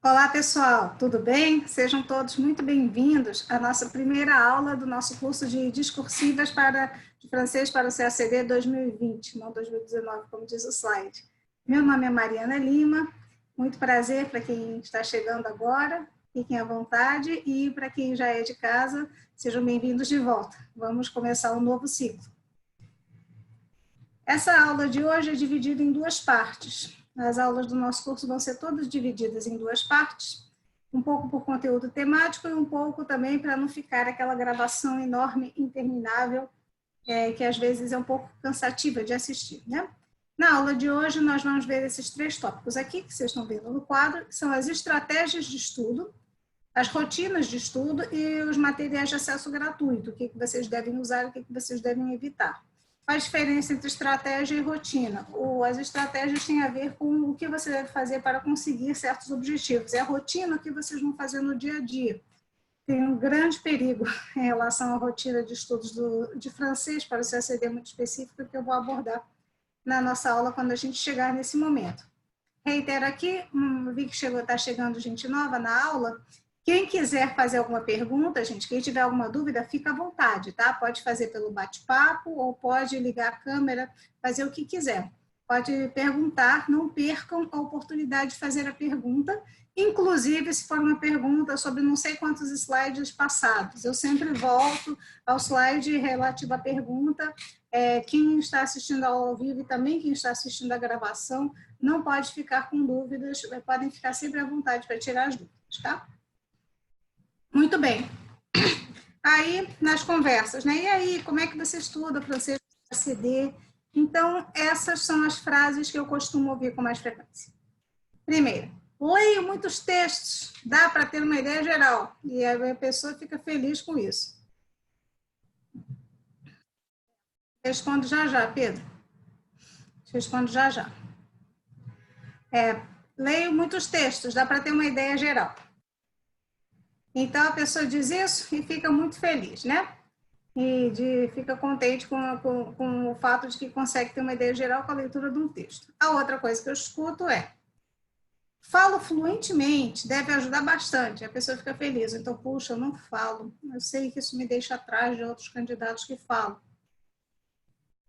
Olá, pessoal, tudo bem? Sejam todos muito bem-vindos à nossa primeira aula do nosso curso de discursivas de francês para o CACD 2020, não 2019, como diz o slide. Meu nome é Mariana Lima, muito prazer para quem está chegando agora, fiquem à vontade, e para quem já é de casa, sejam bem-vindos de volta. Vamos começar um novo ciclo. Essa aula de hoje é dividida em duas partes. As aulas do nosso curso vão ser todas divididas em duas partes, um pouco por conteúdo temático e um pouco também para não ficar aquela gravação enorme, interminável, que às vezes é um pouco cansativa de assistir, né? Na aula de hoje, nós vamos ver esses três tópicos aqui, que vocês estão vendo no quadro, que são as estratégias de estudo, as rotinas de estudo e os materiais de acesso gratuito, o que vocês devem usar e o que vocês devem evitar. Qual a diferença entre estratégia e rotina? As estratégias têm a ver com o que você deve fazer para conseguir certos objetivos. É a rotina que vocês vão fazer no dia a dia. Tem um grande perigo em relação à rotina de estudos de francês para o CACD muito específico, que eu vou abordar na nossa aula quando a gente chegar nesse momento. Reitero aqui, vi que está chegando gente nova na aula. Quem quiser fazer alguma pergunta, gente, quem tiver alguma dúvida, fica à vontade, tá? Pode fazer pelo bate-papo ou pode ligar a câmera, fazer o que quiser. Pode perguntar, não percam a oportunidade de fazer a pergunta, inclusive se for uma pergunta sobre não sei quantos slides passados. Eu sempre volto ao slide relativo à pergunta. Quem está assistindo ao vivo e também quem está assistindo a gravação, não pode ficar com dúvidas, podem ficar sempre à vontade para tirar as dúvidas, tá? Muito bem. Aí, nas conversas, né? E aí, como é que você estuda francês para CACD? Então, essas são as frases que eu costumo ouvir com mais frequência. Primeiro, leio muitos textos, dá para ter uma ideia geral. E a pessoa fica feliz com isso. Respondo já, Pedro. Respondo já. Leio muitos textos, dá para ter uma ideia geral. Então, a pessoa diz isso e fica muito feliz, né? Fica contente com o fato de que consegue ter uma ideia geral com a leitura de um texto. A outra coisa que eu escuto é: falo fluentemente, deve ajudar bastante. A pessoa fica feliz. Então, puxa, eu não falo. Eu sei que isso me deixa atrás de outros candidatos que falam.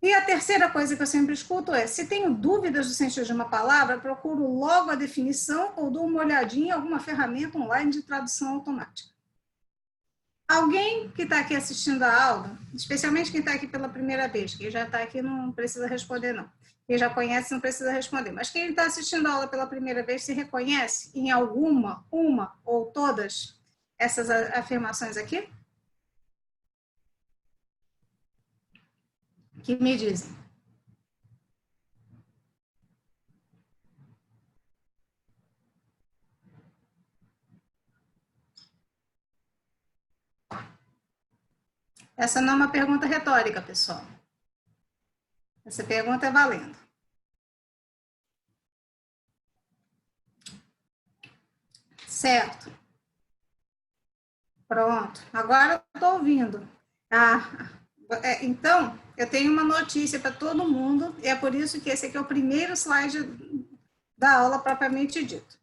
E a terceira coisa que eu sempre escuto é: se tenho dúvidas do sentido de uma palavra, procuro logo a definição ou dou uma olhadinha em alguma ferramenta online de tradução automática. Alguém que está aqui assistindo a aula, especialmente quem está aqui pela primeira vez, quem já está aqui não precisa responder, não. Quem já conhece não precisa responder. Mas quem está assistindo a aula pela primeira vez se reconhece em alguma, uma ou todas essas afirmações aqui? Que me dizem. Essa não é uma pergunta retórica, pessoal. Essa pergunta é valendo. Certo. Pronto. Agora eu estou ouvindo. Então, eu tenho uma notícia para todo mundo, e é por isso que esse aqui é o primeiro slide da aula propriamente dito.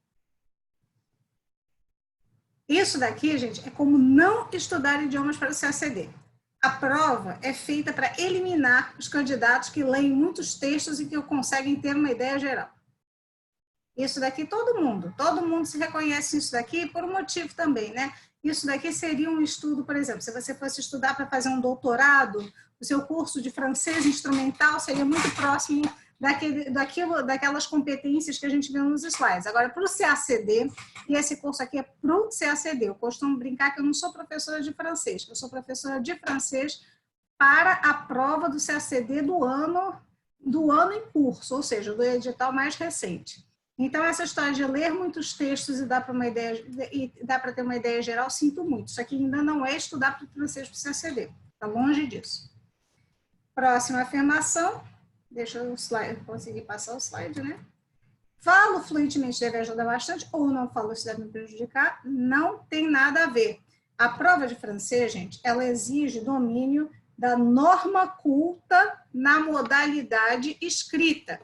Isso daqui, gente, é como não estudar idiomas para o CACD. A prova é feita para eliminar os candidatos que leem muitos textos e que conseguem ter uma ideia geral. Isso daqui todo mundo se reconhece isso daqui por um motivo também, né? Isso daqui seria um estudo, por exemplo, se você fosse estudar para fazer um doutorado, o seu curso de francês instrumental seria muito próximo daquelas competências que a gente viu nos slides. Agora, para o CACD, e esse curso aqui é para o CACD, eu costumo brincar que eu não sou professora de francês, eu sou professora de francês para a prova do CACD do ano em curso, ou seja, do edital mais recente. Então, essa história de ler muitos textos e dá para ter uma ideia geral, sinto muito. Isso aqui ainda não é estudar para o francês para o CACD, está longe disso. Próxima afirmação, deixa eu conseguir passar o slide, né? Falo fluentemente deve ajudar bastante, ou não falo isso deve me prejudicar, não tem nada a ver. A prova de francês, gente, ela exige domínio da norma culta na modalidade escrita.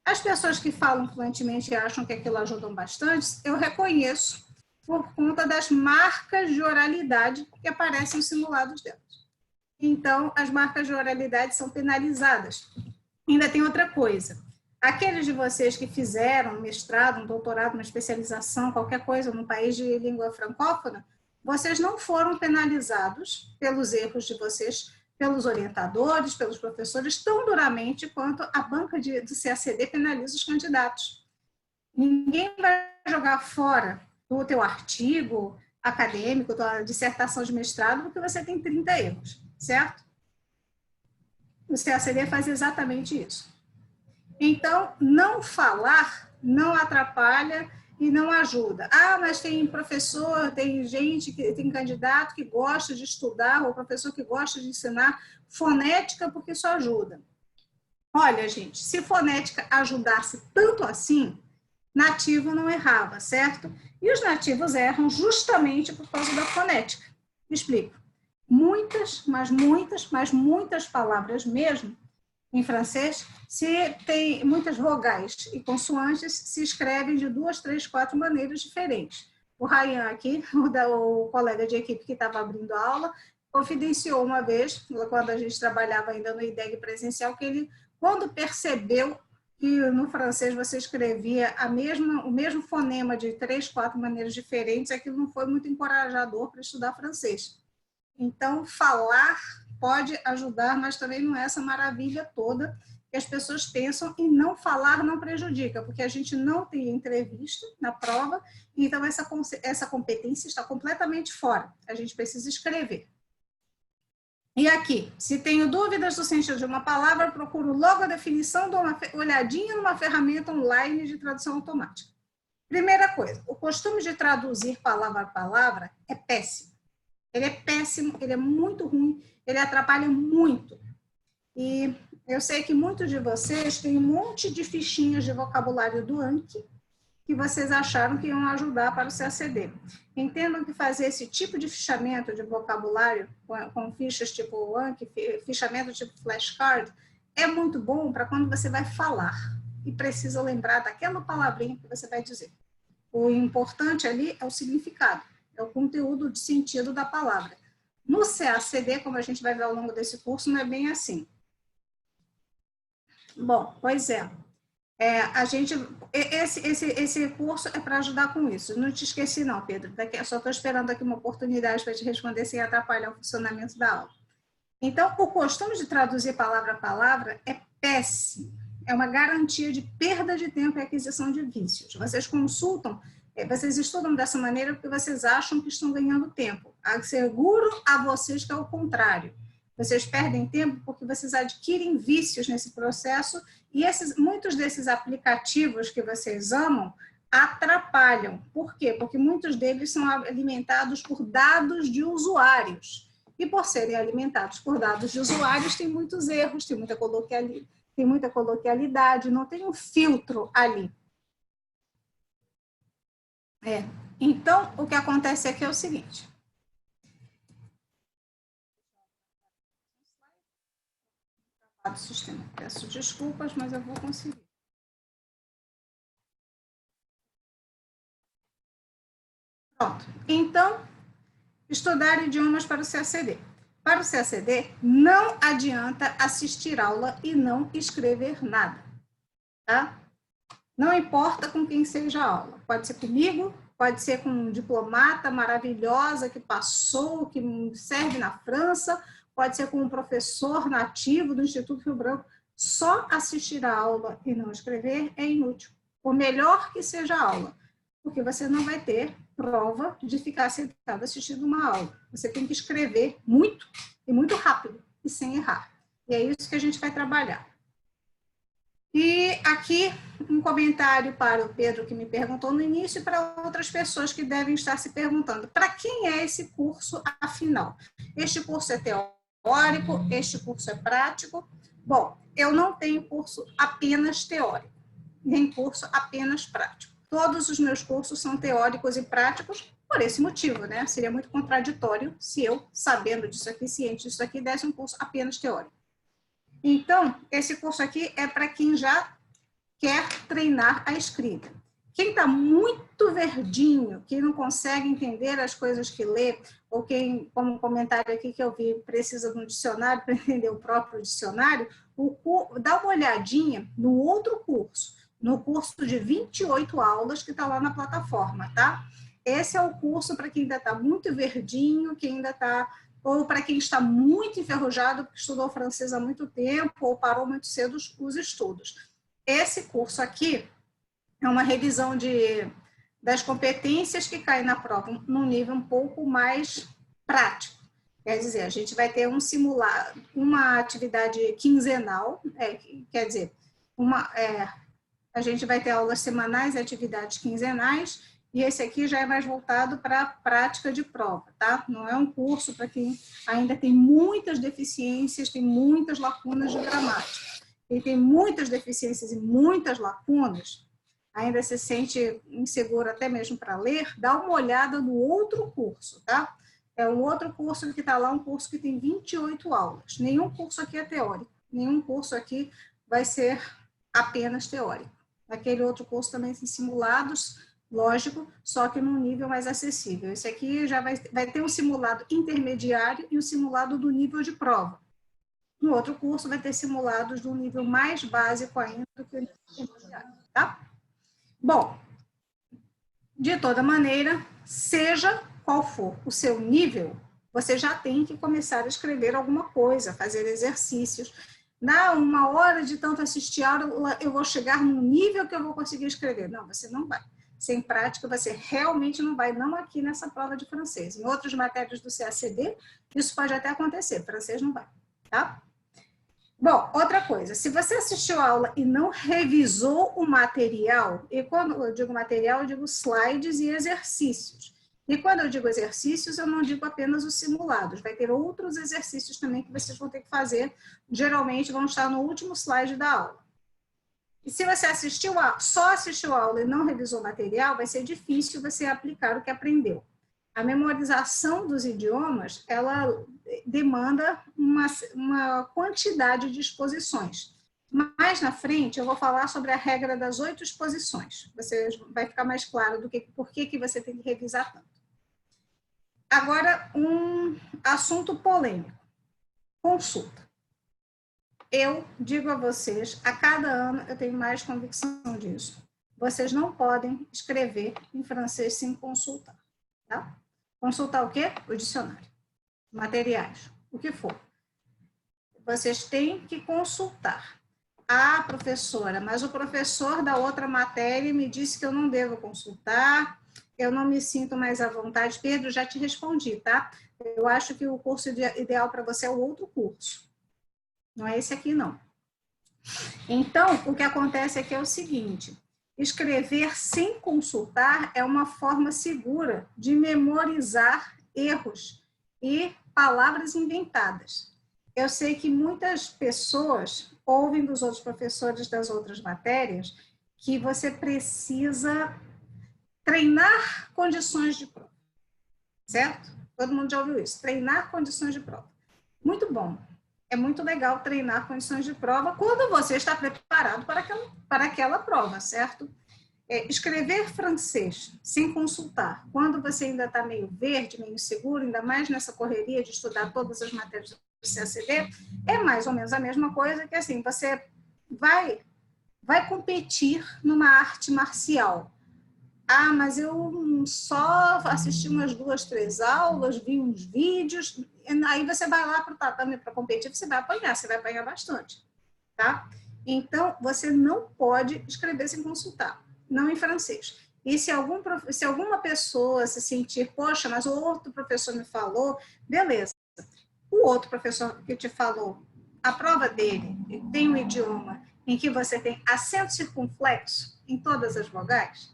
As pessoas que falam fluentemente e acham que aquilo ajuda bastante, eu reconheço por conta das marcas de oralidade que aparecem nos simulados delas. Então, as marcas de oralidade são penalizadas. Ainda tem outra coisa. Aqueles de vocês que fizeram mestrado, um doutorado, uma especialização, qualquer coisa no país de língua francófona, vocês não foram penalizados pelos erros de vocês, pelos orientadores, pelos professores, tão duramente quanto a banca do CACD penaliza os candidatos. Ninguém vai jogar fora o teu artigo acadêmico, tua dissertação de mestrado, porque você tem 30 erros, certo? O CACD faz exatamente isso. Então, não falar não atrapalha e não ajuda. Ah, mas tem professor, tem gente, tem candidato que gosta de estudar, ou professor que gosta de ensinar fonética porque isso ajuda. Olha, gente, se fonética ajudasse tanto assim, nativo não errava, certo? E os nativos erram justamente por causa da fonética. Explico. Muitas palavras mesmo, em francês, se tem muitas vogais e consoantes, se escrevem de 2, 3, 4 maneiras diferentes. O Ryan aqui, o colega de equipe que estava abrindo a aula, confidenciou uma vez, quando a gente trabalhava ainda no IDEG presencial, que ele, quando percebeu que no francês você escrevia o mesmo fonema de 3, 4 maneiras diferentes, aquilo não foi muito encorajador para estudar francês. Então, falar pode ajudar, mas também não é essa maravilha toda que as pessoas pensam, e não falar não prejudica, porque a gente não tem entrevista na prova, então essa competência está completamente fora. A gente precisa escrever. E aqui, se tenho dúvidas do sentido de uma palavra, procuro logo a definição, dou uma olhadinha numa ferramenta online de tradução automática. Primeira coisa, o costume de traduzir palavra a palavra é péssimo. Ele é péssimo, ele é muito ruim, ele atrapalha muito. E eu sei que muitos de vocês têm um monte de fichinhas de vocabulário do Anki que vocês acharam que iam ajudar para o CACD. Entendam que fazer esse tipo de fichamento de vocabulário com fichas tipo Anki, fichamento tipo flashcard, é muito bom para quando você vai falar e precisa lembrar daquela palavrinha que você vai dizer. O importante ali é o significado. É o conteúdo de sentido da palavra. No CACD, como a gente vai ver ao longo desse curso, não é bem assim. Bom, pois é. Esse curso é para ajudar com isso. Não te esqueci não, Pedro. Só estou esperando aqui uma oportunidade para te responder sem atrapalhar o funcionamento da aula. Então, o costume de traduzir palavra a palavra é péssimo. É uma garantia de perda de tempo e aquisição de vícios. Vocês consultam, vocês estudam dessa maneira porque vocês acham que estão ganhando tempo. Asseguro a vocês que é o contrário. Vocês perdem tempo porque vocês adquirem vícios nesse processo e muitos desses aplicativos que vocês amam atrapalham. Por quê? Porque muitos deles são alimentados por dados de usuários. E por serem alimentados por dados de usuários, tem muitos erros, tem muita coloquialidade, não tem um filtro ali. Então, o que acontece aqui é o seguinte. Do sistema. Peço desculpas, mas eu vou conseguir. Pronto. Então, estudar idiomas para o CACD. Para o CACD, não adianta assistir aula e não escrever nada. Tá? Não importa com quem seja a aula. Pode ser comigo, pode ser com um diplomata maravilhosa que passou, que serve na França, pode ser com um professor nativo do Instituto Rio Branco. Só assistir a aula e não escrever é inútil. Por melhor que seja a aula, porque você não vai ter prova de ficar sentado assistindo uma aula. Você tem que escrever muito e muito rápido e sem errar. E é isso que a gente vai trabalhar. E aqui um comentário para o Pedro que me perguntou no início e para outras pessoas que devem estar se perguntando. Para quem é esse curso, afinal? Este curso é teórico, este curso é prático? Bom, eu não tenho curso apenas teórico, nem curso apenas prático. Todos os meus cursos são teóricos e práticos por esse motivo, né? Seria muito contraditório se eu, sabendo disso aqui, ciente disso aqui, desse um curso apenas teórico. Então, esse curso aqui é para quem já quer treinar a escrita. Quem está muito verdinho, que não consegue entender as coisas que lê, ou quem, como um comentário aqui que eu vi, precisa de um dicionário para entender o próprio dicionário, dá uma olhadinha no outro curso, no curso de 28 aulas que está lá na plataforma, tá? Esse é o curso para quem ainda está muito verdinho, quem ainda está, ou para quem está muito enferrujado, porque estudou francês há muito tempo, ou parou muito cedo os estudos. Esse curso aqui é uma revisão das competências que caem na prova, num nível um pouco mais prático. Quer dizer, a gente vai ter um simulado, uma atividade quinzenal, quer dizer, a gente vai ter aulas semanais e atividades quinzenais, e esse aqui já é mais voltado para a prática de prova, tá? Não é um curso para quem ainda tem muitas deficiências, tem muitas lacunas de gramática. Quem tem muitas deficiências e muitas lacunas, ainda se sente inseguro até mesmo para ler, dá uma olhada no outro curso, tá? É um outro curso que está lá, um curso que tem 28 aulas. Nenhum curso aqui é teórico, nenhum curso aqui vai ser apenas teórico. Aquele outro curso também tem simulados, lógico, só que num nível mais acessível. Esse aqui já vai ter um simulado intermediário e um simulado do nível de prova. No outro curso vai ter simulados do nível mais básico ainda do que o nível intermediário, tá? Bom, de toda maneira, seja qual for o seu nível, você já tem que começar a escrever alguma coisa, fazer exercícios. Na uma hora de tanto assistir aula, eu vou chegar num nível que eu vou conseguir escrever. Não, você não vai. Sem prática, você realmente não vai, não aqui nessa prova de francês. Em outras matérias do CACD, isso pode até acontecer, francês não vai, tá? Bom, outra coisa, se você assistiu a aula e não revisou o material, e quando eu digo material, eu digo slides e exercícios. E quando eu digo exercícios, eu não digo apenas os simulados, vai ter outros exercícios também que vocês vão ter que fazer, geralmente vão estar no último slide da aula. E se você só assistiu a aula e não revisou o material, vai ser difícil você aplicar o que aprendeu. A memorização dos idiomas, ela demanda uma quantidade de exposições. Mais na frente, eu vou falar sobre a regra das 8 exposições. Você vai ficar mais claro por que você tem que revisar tanto. Agora, um assunto polêmico. Consulta. Eu digo a vocês, a cada ano eu tenho mais convicção disso. Vocês não podem escrever em francês sem consultar, tá? Consultar o quê? O dicionário, materiais, o que for. Vocês têm que consultar. Ah, professora, mas o professor da outra matéria me disse que eu não devo consultar, eu não me sinto mais à vontade. Pedro, já te respondi, tá? Eu acho que o curso ideal para você é o outro curso. Não é esse aqui, não. Então, o que acontece aqui é o seguinte: escrever sem consultar é uma forma segura de memorizar erros e palavras inventadas. Eu sei que muitas pessoas ouvem dos outros professores das outras matérias que você precisa treinar condições de prova, certo? Todo mundo já ouviu isso, treinar condições de prova. Muito bom. É muito legal treinar condições de prova quando você está preparado para aquela prova, certo? Escrever francês sem consultar, quando você ainda está meio verde, meio inseguro, ainda mais nessa correria de estudar todas as matérias do CACD, é mais ou menos a mesma coisa que assim, você vai competir numa arte marcial. Ah, mas eu só assisti umas 2, 3 aulas, vi uns vídeos, aí você vai lá para o tatame para competir, você vai apanhar bastante, tá? Então, você não pode escrever sem consultar, não em francês. E se alguma pessoa se sentir, poxa, mas o outro professor me falou, beleza. O outro professor que te falou, a prova dele tem um idioma em que você tem acento circunflexo em todas as vogais?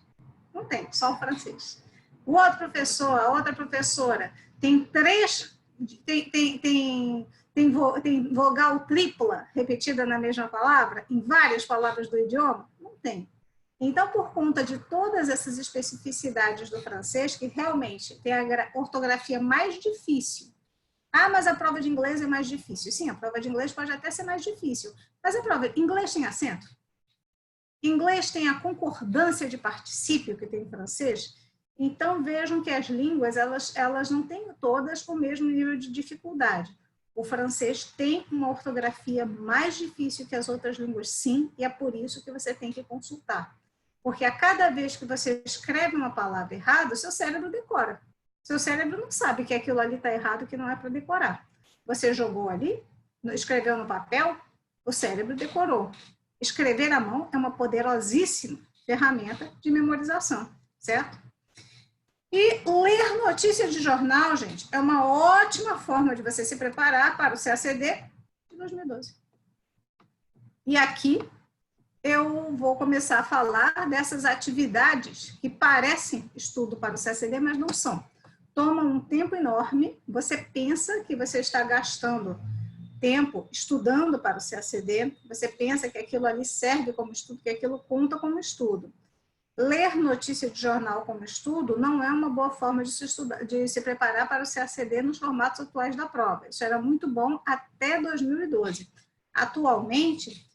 Não tem, só o francês. O outro professor, a outra professora, tem vogal tripla repetida na mesma palavra, em várias palavras do idioma? Não tem. Então, por conta de todas essas especificidades do francês, que realmente tem a ortografia mais difícil. Ah, mas a prova de inglês é mais difícil. Sim, a prova de inglês pode até ser mais difícil, mas a prova de inglês tem acento? Inglês tem a concordância de particípio que tem em francês, então vejam que as línguas, elas não têm todas o mesmo nível de dificuldade. O francês tem uma ortografia mais difícil que as outras línguas, sim, e é por isso que você tem que consultar. Porque a cada vez que você escreve uma palavra errada, o seu cérebro decora. Seu cérebro não sabe que aquilo ali está errado, que não é para decorar. Você jogou ali, escreveu no papel, o cérebro decorou. Escrever à mão é uma poderosíssima ferramenta de memorização, certo? E ler notícias de jornal, gente, é uma ótima forma de você se preparar para o CACD de 2012. E aqui eu vou começar a falar dessas atividades que parecem estudo para o CACD, mas não são. Tomam um tempo enorme, você pensa que você está gastando tempo estudando para o CACD, você pensa que aquilo ali serve como estudo, que aquilo conta como estudo. Ler notícia de jornal como estudo não é uma boa forma de se preparar para o CACD nos formatos atuais da prova. Isso era muito bom até 2012. Atualmente,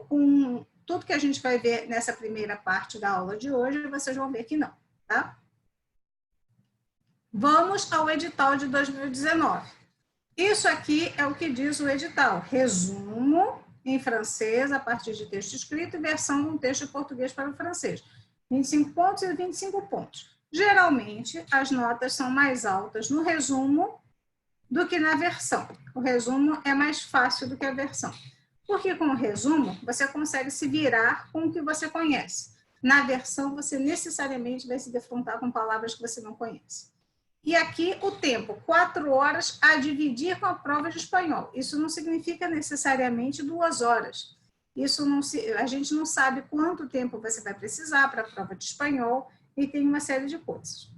com tudo que a gente vai ver nessa primeira parte da aula de hoje, vocês vão ver que não, tá? Vamos ao edital de 2019. Isso aqui é o que diz o edital. Resumo em francês, a partir de texto escrito, e versão de um texto em português para o francês. 25 pontos e 25 pontos. Geralmente, as notas são mais altas no resumo do que na versão. O resumo é mais fácil do que a versão. Porque com o resumo, você consegue se virar com o que você conhece. Na versão, você necessariamente vai se defrontar com palavras que você não conhece. E aqui o tempo, 4 horas a dividir com a prova de espanhol. Isso não significa necessariamente 2 horas. Isso não a gente não sabe quanto tempo você vai precisar para a prova de espanhol e tem uma série de coisas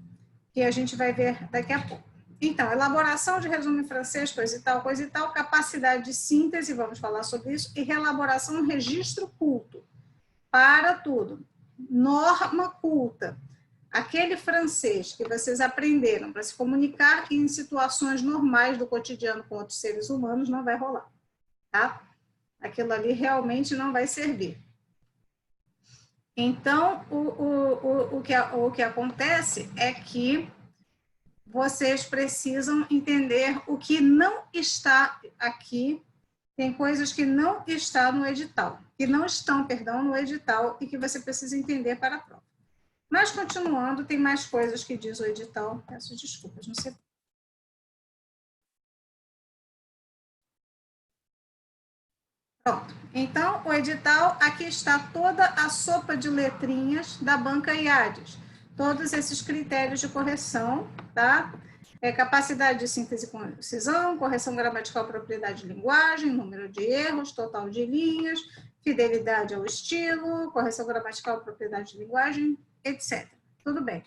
que a gente vai ver daqui a pouco. Então, elaboração de resumo em francês, coisa e tal, capacidade de síntese, vamos falar sobre isso, e reelaboração registro culto. Para tudo. Norma culta. Aquele francês que vocês aprenderam para se comunicar em situações normais do cotidiano com outros seres humanos não vai rolar, tá? Aquilo ali realmente não vai servir. Então, o que acontece é que vocês precisam entender o que não está aqui. Tem coisas que não estão no edital, no edital e que você precisa entender para a prova. Mas, continuando, tem mais coisas que diz o edital. Peço desculpas, não sei. Pronto. Então, o edital, aqui está toda a sopa de letrinhas da banca IADES. Todos esses critérios de correção, tá? Capacidade de síntese e concisão, correção gramatical, propriedade de linguagem, número de erros, total de linhas, fidelidade ao estilo, correção gramatical, propriedade de linguagem, etc. Tudo bem.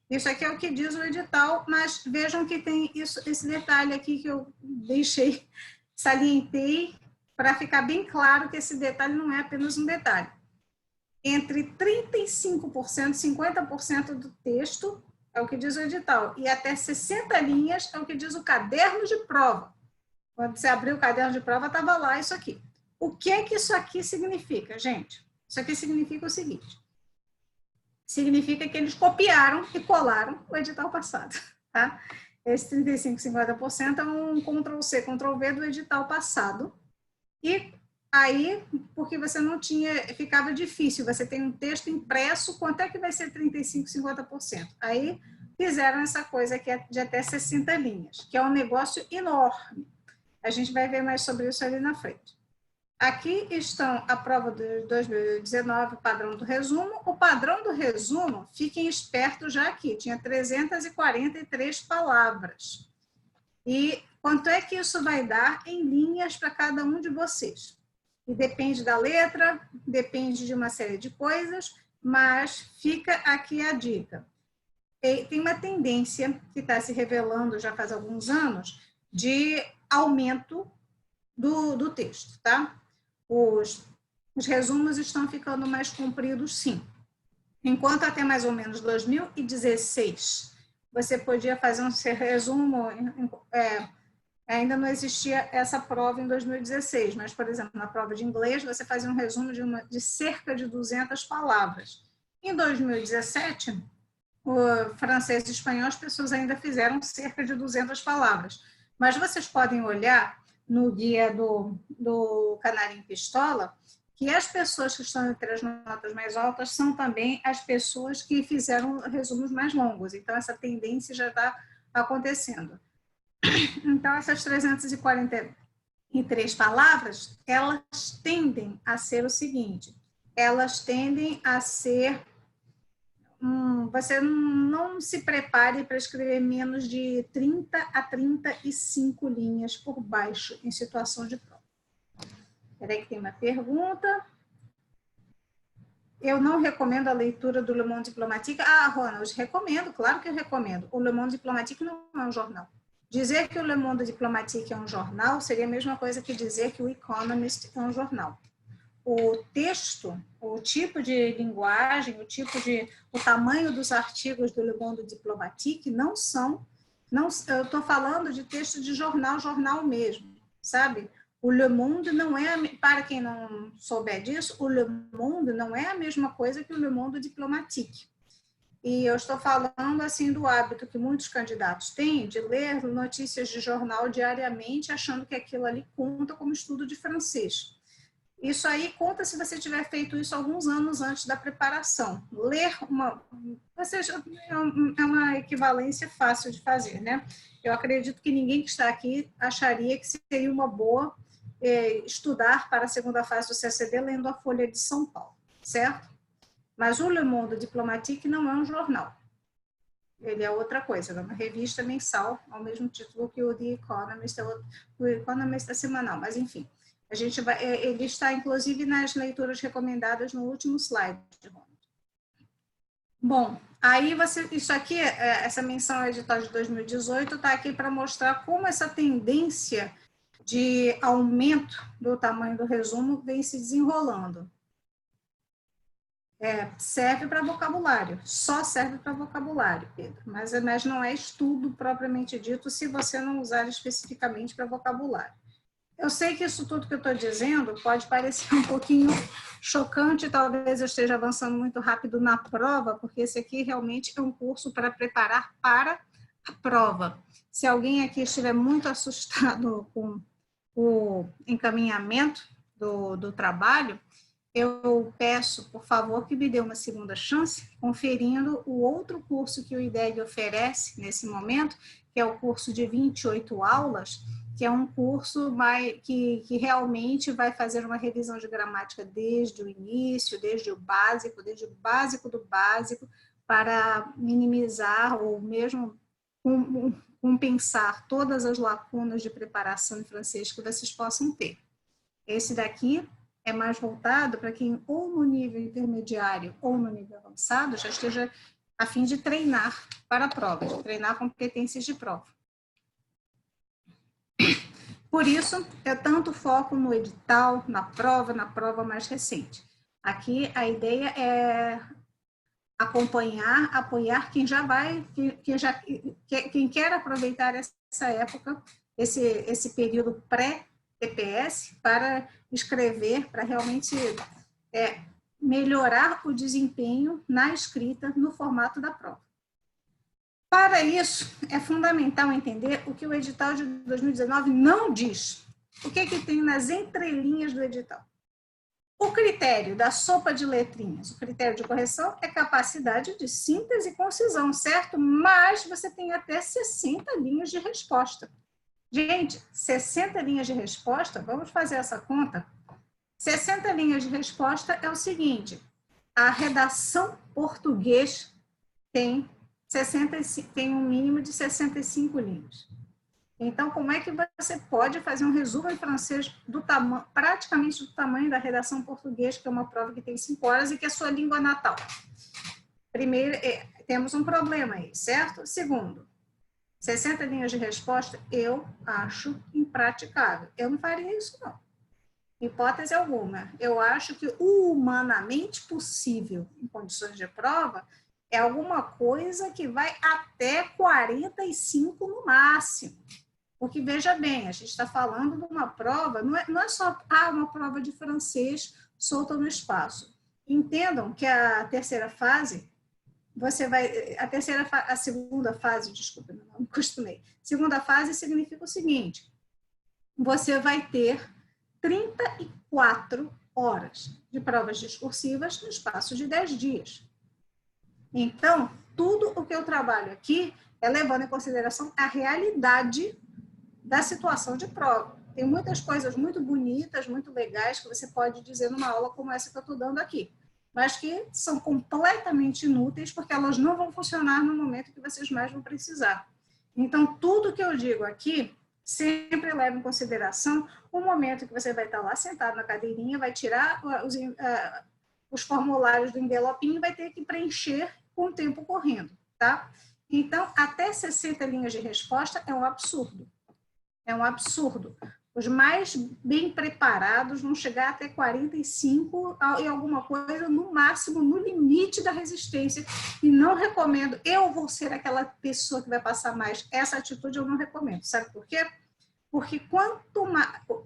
Isso aqui é o que diz o edital, mas vejam que tem esse detalhe aqui que eu deixei, salientei, para ficar bem claro que esse detalhe não é apenas um detalhe. Entre 35% e 50% do texto é o que diz o edital, e até 60 linhas é o que diz o caderno de prova. Quando você abriu o caderno de prova, estava lá isso aqui. O que é que isso aqui significa, gente? Isso aqui significa o seguinte. Significa que eles copiaram e colaram o edital passado, tá? Esse 35%, 50% é um Ctrl+C, Ctrl+V do edital passado. E aí, porque você não tinha, ficava difícil, você tem um texto impresso, quanto é que vai ser 35%, 50%? Aí fizeram essa coisa aqui de até 60 linhas, que é um negócio enorme. A gente vai ver mais sobre isso ali na frente. Aqui estão a prova de 2019, o padrão do resumo. O padrão do resumo, fiquem espertos já aqui, tinha 343 palavras. E quanto é que isso vai dar em linhas para cada um de vocês? E depende da letra, depende de uma série de coisas, mas fica aqui a dica. Tem uma tendência que está se revelando já faz alguns anos de aumento do texto, tá? Os resumos estão ficando mais compridos, sim. Enquanto até mais ou menos 2016, você podia fazer um resumo Ainda não existia essa prova em 2016, mas, por exemplo, na prova de inglês, você fazia um resumo de cerca de 200 palavras. Em 2017, o francês e espanhol, as pessoas ainda fizeram cerca de 200 palavras. Mas vocês podem olhar no guia do Canarinho Pistola que as pessoas que estão entre as notas mais altas são também as pessoas que fizeram resumos mais longos. Então, essa tendência já está acontecendo. Então, essas 343 palavras, elas tendem a ser o seguinte, elas tendem a ser, você não se prepare para escrever menos de 30 a 35 linhas por baixo em situação de prova. Espera aí que tem uma pergunta. Eu não recomendo a leitura do Le Monde Diplomatique. Ah, Ronald, recomendo, claro que eu recomendo. O Le Monde Diplomatique não é um jornal. Dizer que o Le Monde Diplomatique é um jornal seria a mesma coisa que dizer que o Economist é um jornal. O texto, o tipo de linguagem, o tamanho dos artigos do Le Monde Diplomatique não são, eu estou falando de texto de jornal mesmo, sabe? O Le Monde não é, para quem não souber disso, o Le Monde não é a mesma coisa que o Le Monde Diplomatique. E eu estou falando assim do hábito que muitos candidatos têm de ler notícias de jornal diariamente, achando que aquilo ali conta como estudo de francês. Isso aí conta se você tiver feito isso alguns anos antes da preparação. Ler é uma equivalência fácil de fazer, né? Eu acredito que ninguém que está aqui acharia que seria uma boa estudar para a segunda fase do CACD lendo a Folha de São Paulo, certo? Mas o Le Monde Diplomatique não é um jornal. Ele é outra coisa, é uma revista mensal, ao mesmo título que o The Economist, o Economist é semanal, mas enfim. A gente ele está, inclusive, nas leituras recomendadas no último slide. Bom, aí isso aqui, essa menção ao edital de 2018, está aqui para mostrar como essa tendência de aumento do tamanho do resumo vem se desenrolando. Serve para vocabulário, só serve para vocabulário, Pedro, mas não é estudo propriamente dito se você não usar especificamente para vocabulário. Eu sei que isso tudo que eu estou dizendo pode parecer um pouquinho chocante, talvez eu esteja avançando muito rápido na prova, porque esse aqui realmente é um curso para preparar para a prova. Se alguém aqui estiver muito assustado com o encaminhamento do trabalho, eu peço, por favor, que me dê uma segunda chance, conferindo o outro curso que o IDEG oferece nesse momento, que é o curso de 28 aulas, que é um curso que realmente vai fazer uma revisão de gramática desde o início, desde o básico do básico, para minimizar ou mesmo compensar todas as lacunas de preparação em francês que vocês possam ter. Esse daqui é mais voltado para quem ou no nível intermediário ou no nível avançado já esteja a fim de treinar para a prova, de treinar competências de prova. Por isso, eu tanto foco no edital, na prova mais recente. Aqui a ideia é acompanhar, apoiar quem já vai, quem quer aproveitar essa época, esse período pré-TPS para escrever, para realmente melhorar o desempenho na escrita no formato da prova. Para isso, é fundamental entender o que o edital de 2019 não diz. O que tem nas entrelinhas do edital? O critério da sopa de letrinhas, o critério de correção é capacidade de síntese e concisão, certo? Mas você tem até 60 linhas de resposta. Gente, 60 linhas de resposta, vamos fazer essa conta? 60 linhas de resposta é o seguinte, a redação português tem um mínimo de 65 linhas. Então, como é que você pode fazer um resumo em francês praticamente do tamanho da redação português, que é uma prova que tem 5 horas e que é a sua língua natal? Primeiro, temos um problema aí, certo? Segundo, 60 linhas de resposta, eu acho impraticável. Eu não faria isso, não. Hipótese alguma. Eu acho que o humanamente possível em condições de prova é alguma coisa que vai até 45 no máximo. Porque, veja bem, a gente está falando de uma prova, não é só uma prova de francês solta no espaço. Entendam que a terceira fase, a segunda fase, desculpa, não me acostumei. Segunda fase significa o seguinte, você vai ter 34 horas de provas discursivas no espaço de 10 dias. Então, tudo o que eu trabalho aqui é levando em consideração a realidade da situação de prova. Tem muitas coisas muito bonitas, muito legais, que você pode dizer numa aula como essa que eu estou dando aqui, mas que são completamente inúteis, porque elas não vão funcionar no momento que vocês mais vão precisar. Então, tudo que eu digo aqui, sempre leva em consideração o momento que você vai estar lá sentado na cadeirinha, vai tirar os formulários do envelopinho e vai ter que preencher com o tempo correndo, tá? Então, até 60 linhas de resposta é um absurdo. É um absurdo. Os mais bem preparados vão chegar até 45 e alguma coisa, no máximo, no limite da resistência. E não recomendo. Eu vou ser aquela pessoa que vai passar mais. Essa atitude eu não recomendo. Sabe por quê? Porque quanto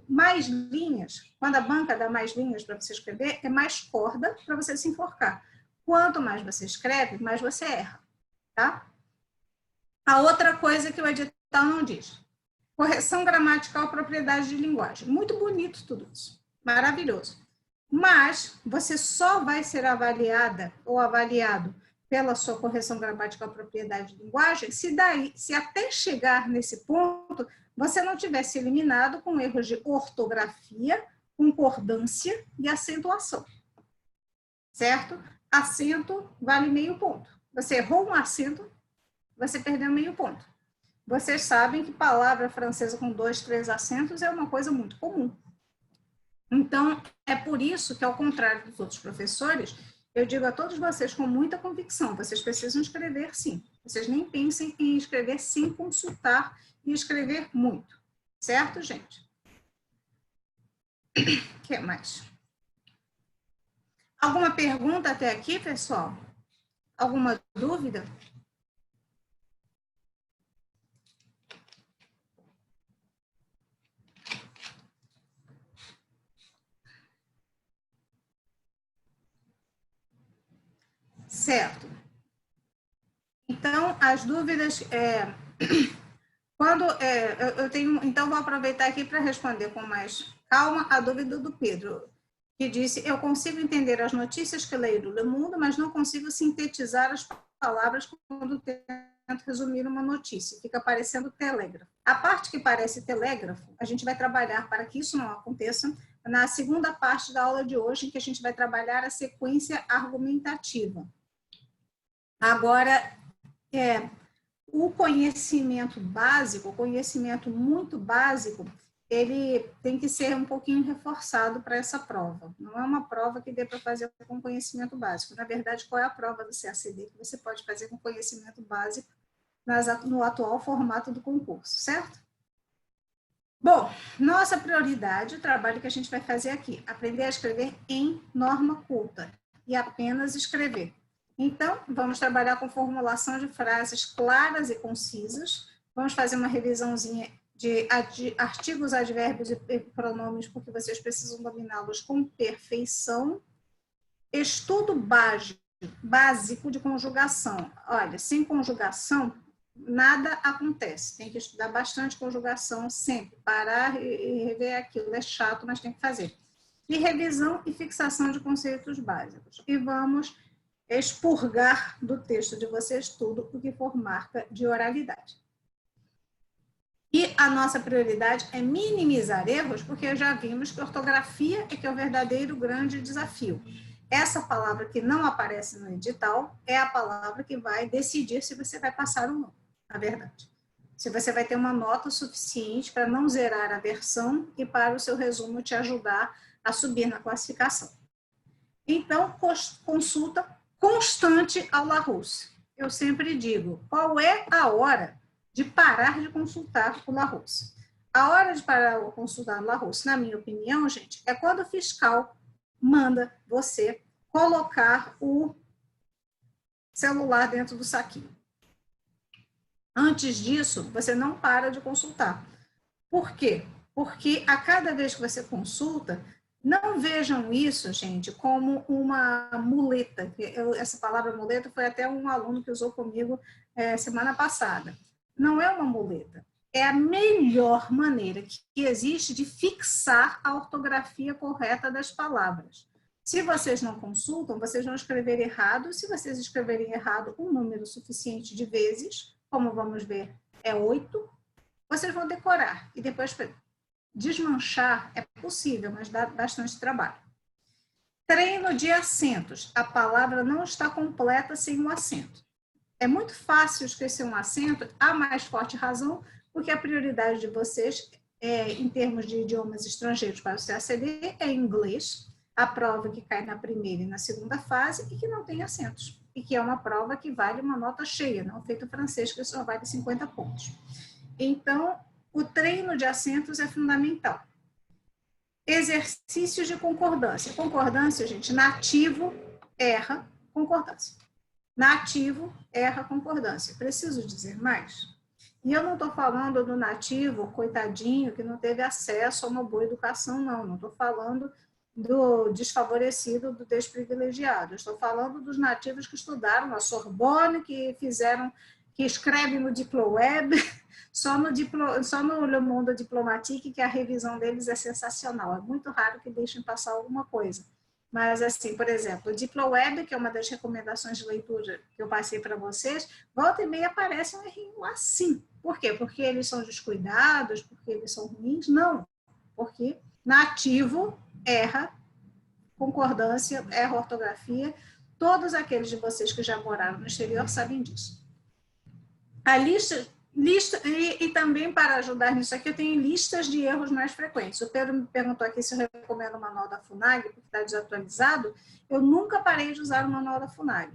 mais linhas, quando a banca dá mais linhas para você escrever, é mais corda para você se enforcar. Quanto mais você escreve, mais você erra. Tá? A outra coisa que o edital não diz. Correção gramatical, propriedade de linguagem. Muito bonito tudo isso. Maravilhoso. Mas você só vai ser avaliada ou avaliado pela sua correção gramatical, propriedade de linguagem, se até chegar nesse ponto, você não tivesse eliminado com erros de ortografia, concordância e acentuação. Certo? Acento vale meio ponto. Você errou um acento, você perdeu meio ponto. Vocês sabem que palavra francesa com 2, 3 acentos é uma coisa muito comum. Então, é por isso que, ao contrário dos outros professores, eu digo a todos vocês com muita convicção, vocês precisam escrever sim. Vocês nem pensem em escrever sem consultar e escrever muito. Certo, gente? O que mais? Alguma pergunta até aqui, pessoal? Alguma dúvida? Certo. Então, as dúvidas... eu tenho... Então, vou aproveitar aqui para responder com mais calma a dúvida do Pedro, que disse, eu consigo entender as notícias que leio do Le Monde, mas não consigo sintetizar as palavras quando tento resumir uma notícia. Fica parecendo telégrafo. A parte que parece telégrafo, a gente vai trabalhar para que isso não aconteça na segunda parte da aula de hoje, em que a gente vai trabalhar a sequência argumentativa. Agora, o conhecimento básico, o conhecimento muito básico, ele tem que ser um pouquinho reforçado para essa prova. Não é uma prova que dê para fazer com conhecimento básico. Na verdade, qual é a prova do CACD que você pode fazer com conhecimento básico no atual formato do concurso, certo? Bom, nossa prioridade, o trabalho que a gente vai fazer aqui, aprender a escrever em norma culta e apenas escrever. Então, vamos trabalhar com formulação de frases claras e concisas, vamos fazer uma revisãozinha de artigos, advérbios e pronomes, porque vocês precisam dominá-los com perfeição. Estudo básico de conjugação. Olha, sem conjugação, nada acontece. Tem que estudar bastante conjugação sempre. Parar e rever aquilo. É chato, mas tem que fazer. E revisão e fixação de conceitos básicos. E vamos expurgar do texto de vocês tudo o que for marca de oralidade. E a nossa prioridade é minimizar erros, porque já vimos que ortografia é que é o verdadeiro grande desafio. Essa palavra que não aparece no edital é a palavra que vai decidir se você vai passar ou não, na verdade. Se você vai ter uma nota suficiente para não zerar a versão e para o seu resumo te ajudar a subir na classificação. Então, consulta constante ao Larousse. Eu sempre digo, qual é a hora de parar de consultar o Larousse? A hora de parar de consultar o Larousse, na minha opinião, gente, é quando o fiscal manda você colocar o celular dentro do saquinho. Antes disso, você não para de consultar. Por quê? Porque a cada vez que você consulta, não vejam isso, gente, como uma muleta. Essa palavra muleta foi até um aluno que usou comigo semana passada. Não é uma muleta. É a melhor maneira que existe de fixar a ortografia correta das palavras. Se vocês não consultam, vocês vão escrever errado. Se vocês escreverem errado um número suficiente de vezes, como vamos ver, é 8, vocês vão decorar. E depois desmanchar é possível, mas dá bastante trabalho. Treino de acentos. A palavra não está completa sem um acento. É muito fácil esquecer um acento, a mais forte razão, porque a prioridade de vocês, em termos de idiomas estrangeiros para o CACD, é inglês, a prova que cai na primeira e na segunda fase e que não tem acentos. E que é uma prova que vale uma nota cheia, não feito francês, que só vale 50 pontos. Então, o treino de acentos é fundamental. Exercícios de concordância. Concordância, gente, nativo erra concordância. Nativo erra concordância. Preciso dizer mais? E eu não estou falando do nativo, coitadinho, que não teve acesso a uma boa educação, não. Não estou falando do desfavorecido, do desprivilegiado. Estou falando dos nativos que estudaram na Sorbonne, que escrevem no Diploweb, só no Le Monde Diplomatique, que a revisão deles é sensacional. É muito raro que deixem passar alguma coisa. Mas, assim, por exemplo, o Diploweb, que é uma das recomendações de leitura que eu passei para vocês, volta e meia aparece um errinho assim. Por quê? Porque eles são descuidados, porque eles são ruins? Não. Porque nativo erra concordância, erra ortografia. Todos aqueles de vocês que já moraram no exterior sabem disso. A lista e também para ajudar nisso aqui, eu tenho listas de erros mais frequentes. O Pedro me perguntou aqui se eu recomendo o manual da FUNAG, porque está desatualizado. Eu nunca parei de usar o manual da FUNAG.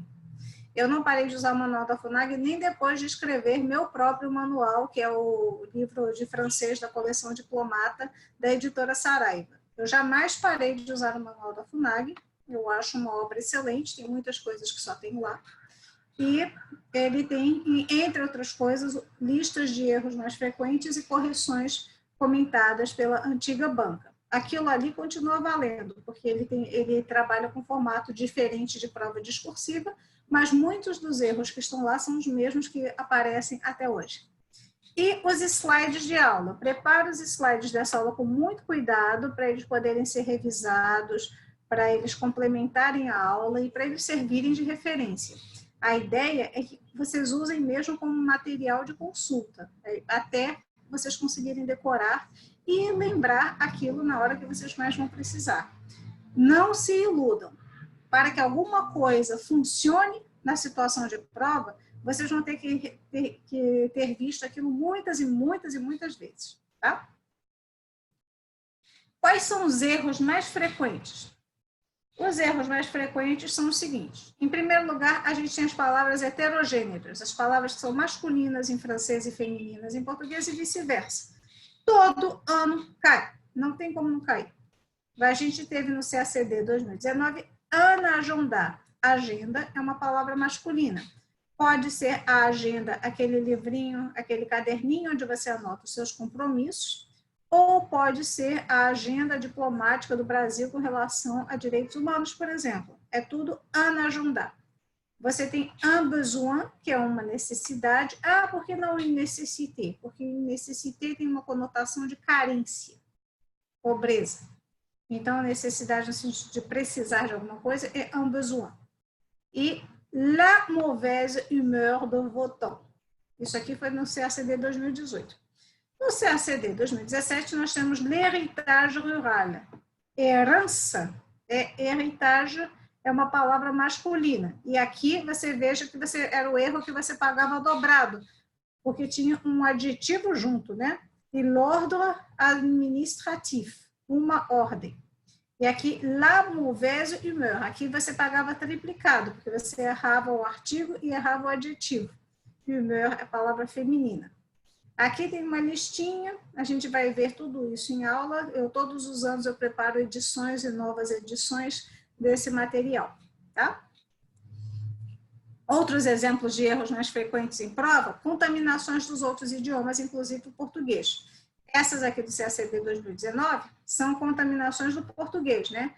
Eu não parei de usar o manual da FUNAG nem depois de escrever meu próprio manual, que é o livro de francês da coleção Diplomata, da editora Saraiva. Eu jamais parei de usar o manual da FUNAG. Eu acho uma obra excelente, tem muitas coisas que só tem lá. E ele tem, entre outras coisas, listas de erros mais frequentes e correções comentadas pela antiga banca. Aquilo ali continua valendo, porque ele trabalha com formato diferente de prova discursiva, mas muitos dos erros que estão lá são os mesmos que aparecem até hoje. E os slides de aula. Prepare os slides dessa aula com muito cuidado para eles poderem ser revisados, para eles complementarem a aula e para eles servirem de referência. A ideia é que vocês usem mesmo como material de consulta, até vocês conseguirem decorar e lembrar aquilo na hora que vocês mais vão precisar. Não se iludam. Para que alguma coisa funcione na situação de prova, vocês vão ter que ter visto aquilo muitas e muitas e muitas vezes. Tá? Quais são os erros mais frequentes? Os erros mais frequentes são os seguintes. Em primeiro lugar, a gente tem as palavras heterogêneas, as palavras que são masculinas em francês e femininas em português e vice-versa. Todo ano cai, não tem como não cair. A gente teve no CACD 2019, agenda. Agenda é uma palavra masculina. Pode ser a agenda, aquele livrinho, aquele caderninho onde você anota os seus compromissos, ou pode ser a agenda diplomática do Brasil com relação a direitos humanos, por exemplo. É tudo un agenda. Você tem un besoin, que é uma necessidade. Ah, por que não une nécessité? Porque nécessité tem uma conotação de carência, pobreza. Então, a necessidade no sentido de precisar de alguma coisa é un besoin. E la mauvaise humeur do votant. Isso aqui foi no CACD 2018. No CACD 2017, nós temos l'héritage rural. Herança, héritage é uma palavra masculina. E aqui você veja que era o erro que você pagava dobrado, porque tinha um adjetivo junto, né? E l'ordre administratif, uma ordem. E aqui, la mauvaise humeur, aqui você pagava triplicado, porque você errava o artigo e errava o adjetivo. Humeur é palavra feminina. Aqui tem uma listinha, a gente vai ver tudo isso em aula. Todos os anos eu preparo edições e novas edições desse material, tá? Outros exemplos de erros mais frequentes em prova, contaminações dos outros idiomas, inclusive o português. Essas aqui do CACD 2019 são contaminações do português, né?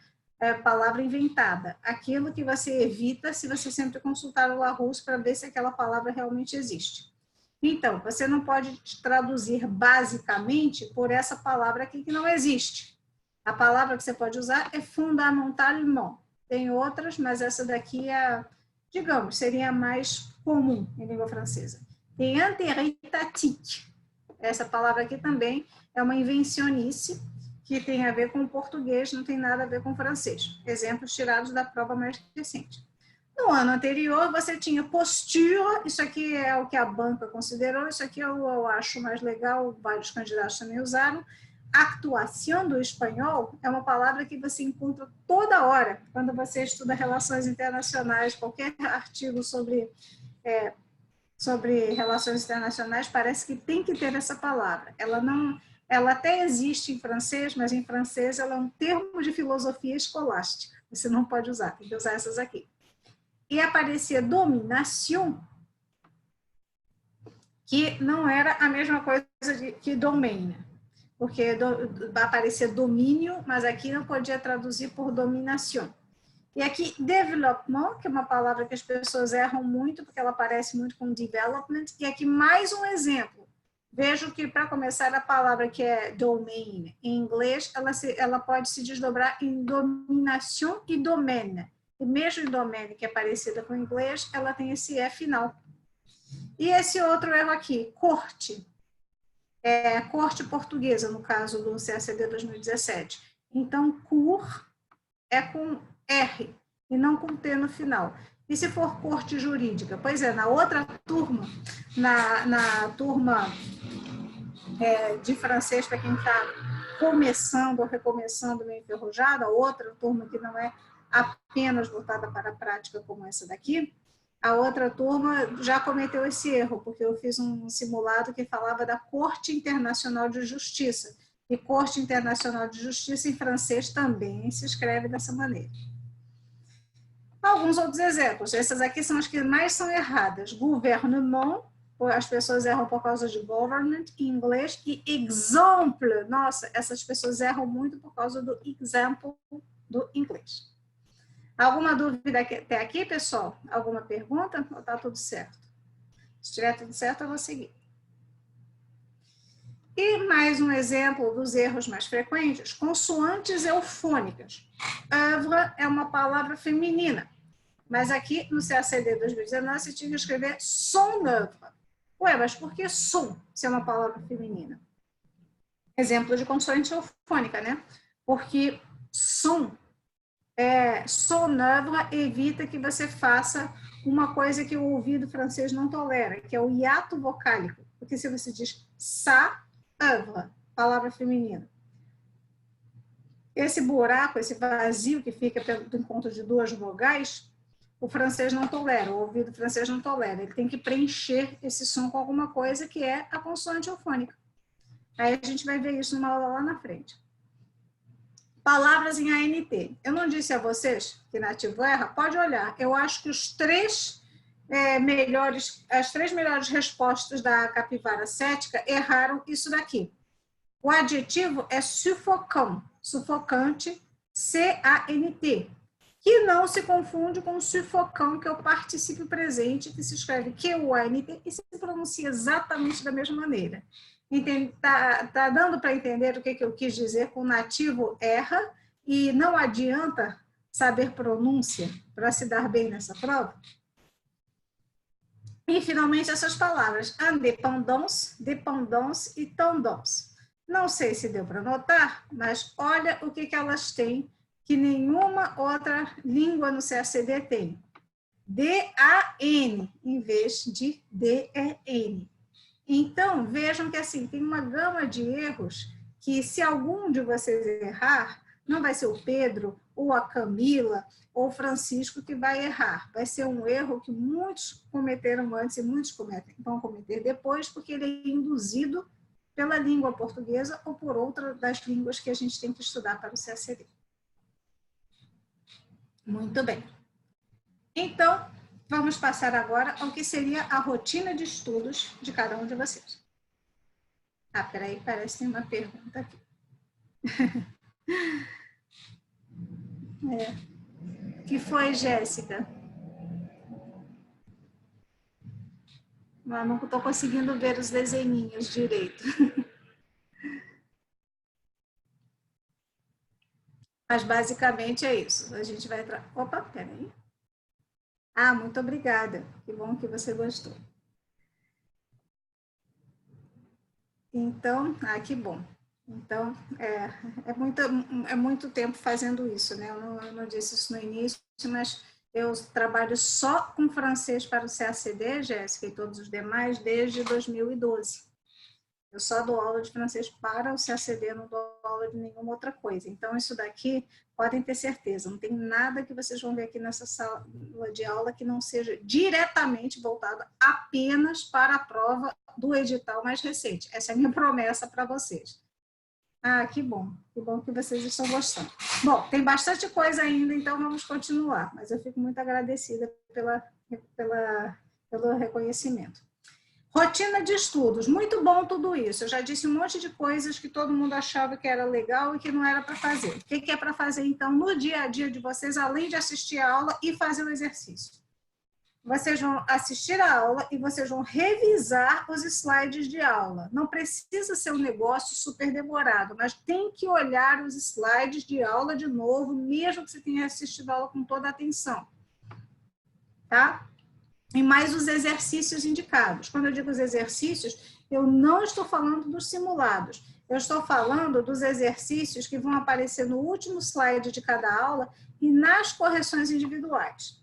Palavra inventada. Aquilo que você evita se você sempre consultar o Larousse para ver se aquela palavra realmente existe. Então, você não pode traduzir basicamente por essa palavra aqui que não existe. A palavra que você pode usar é fondamentalement. Tem outras, mas essa daqui é, digamos, seria mais comum em língua francesa. Tem intérêt étatique. Essa palavra aqui também é uma invencionice que tem a ver com o português, não tem nada a ver com o francês. Exemplos tirados da prova mais recente. No ano anterior, você tinha postura, isso aqui é o que a banca considerou, isso aqui eu acho mais legal, vários candidatos também usaram. Actuação do espanhol é uma palavra que você encontra toda hora, quando você estuda relações internacionais, qualquer artigo sobre relações internacionais, parece que tem que ter essa palavra. Ela até existe em francês, mas em francês ela é um termo de filosofia escolástica. Você não pode usar, tem que usar essas aqui. E aparecia domination, que não era a mesma coisa que domain, porque aparecia domínio, mas aqui não podia traduzir por dominação. E aqui, development, que é uma palavra que as pessoas erram muito, porque ela parece muito com development. E aqui mais um exemplo. Vejo que, para começar, a palavra que é domain, em inglês, ela pode se desdobrar em dominação e domaine. E mesmo em domaine, que é parecida com o inglês, ela tem esse E final. E esse outro erro aqui, corte. Corte portuguesa, no caso do CACD 2017. Então, cur é com R e não com T no final. E se for corte jurídica? Pois é, na outra turma, na turma de francês, para quem está começando ou recomeçando meio enferrujado, a outra turma que não é apenas voltada para a prática como essa daqui, a outra turma já cometeu esse erro, porque eu fiz um simulado que falava da Corte Internacional de Justiça. E Corte Internacional de Justiça em francês também se escreve dessa maneira. Alguns outros exemplos. Essas aqui são as que mais são erradas. Gouvernement, as pessoas erram por causa de government em inglês. E exemple, nossa, essas pessoas erram muito por causa do example do inglês. Alguma dúvida até aqui, pessoal? Alguma pergunta? Ou está tudo certo? Se estiver tudo certo, eu vou seguir. E mais um exemplo dos erros mais frequentes, consoantes eufônicas. Œuvre é uma palavra feminina, mas aqui no CACD 2019 você tinha que escrever son œuvre. Ué, mas por que son se é uma palavra feminina? Exemplo de consoante eufônica, né? Porque son œuvre evita que você faça uma coisa que o ouvido francês não tolera, que é o hiato vocálico. Porque se você diz sa œuvre, palavra feminina, esse buraco, esse vazio que fica do encontro de duas vogais, o francês não tolera, o ouvido francês não tolera. Ele tem que preencher esse som com alguma coisa que é a consoante eufônica. Aí a gente vai ver isso numa aula lá na frente. Palavras em ANT. Eu não disse a vocês que nativo erra? Pode olhar. Eu acho que as três melhores respostas da capivara cética erraram isso daqui. O adjetivo é sufocant, sufocante, C-A-N-T, que não se confunde com sufocant, que é o particípio presente, que se escreve Q-U-A-N-T e se pronuncia exatamente da mesma maneira. Tá dando para entender o que eu quis dizer com nativo erra e não adianta saber pronúncia para se dar bem nessa prova? E, finalmente, essas palavras, indépendance, dépendance e tendance. Não sei se deu para notar, mas olha o que elas têm, que nenhuma outra língua no CACD tem. D-A-N, em vez de D-E-N. Então, vejam que assim, tem uma gama de erros que, se algum de vocês errar, não vai ser o Pedro, ou a Camila, ou o Francisco que vai errar. Vai ser um erro que muitos cometeram antes e muitos vão cometer depois, porque ele é induzido pela língua portuguesa ou por outra das línguas que a gente tem que estudar para o CACD. Muito bem. Então, vamos passar agora ao que seria a rotina de estudos de cada um de vocês. Ah, peraí, parece que tem uma pergunta aqui. Que foi, Jéssica? Não estou conseguindo ver os desenhinhos direito. Mas basicamente é isso. A gente vai... Opa, peraí. Ah, muito obrigada. Que bom que você gostou. Então, que bom. Então, é muito tempo fazendo isso, né? Eu não disse isso no início, mas eu trabalho só com francês para o CACD, Jéssica, e todos os demais, desde 2012. Eu só dou aula de francês para o CACD, não dou aula de nenhuma outra coisa. Então, isso daqui, podem ter certeza, não tem nada que vocês vão ver aqui nessa sala de aula que não seja diretamente voltado apenas para a prova do edital mais recente. Essa é a minha promessa para vocês. Ah, que bom que vocês estão gostando. Bom, tem bastante coisa ainda, então vamos continuar, mas eu fico muito agradecida pelo reconhecimento. Rotina de estudos, muito bom tudo isso. Eu já disse um monte de coisas que todo mundo achava que era legal e que não era para fazer. O que é para fazer, então, no dia a dia de vocês, além de assistir a aula e fazer o exercício? Vocês vão assistir a aula e vocês vão revisar os slides de aula. Não precisa ser um negócio super demorado, mas tem que olhar os slides de aula de novo, mesmo que você tenha assistido a aula com toda a atenção. Tá? E mais os exercícios indicados. Quando eu digo os exercícios, eu não estou falando dos simulados. Eu estou falando dos exercícios que vão aparecer no último slide de cada aula e nas correções individuais.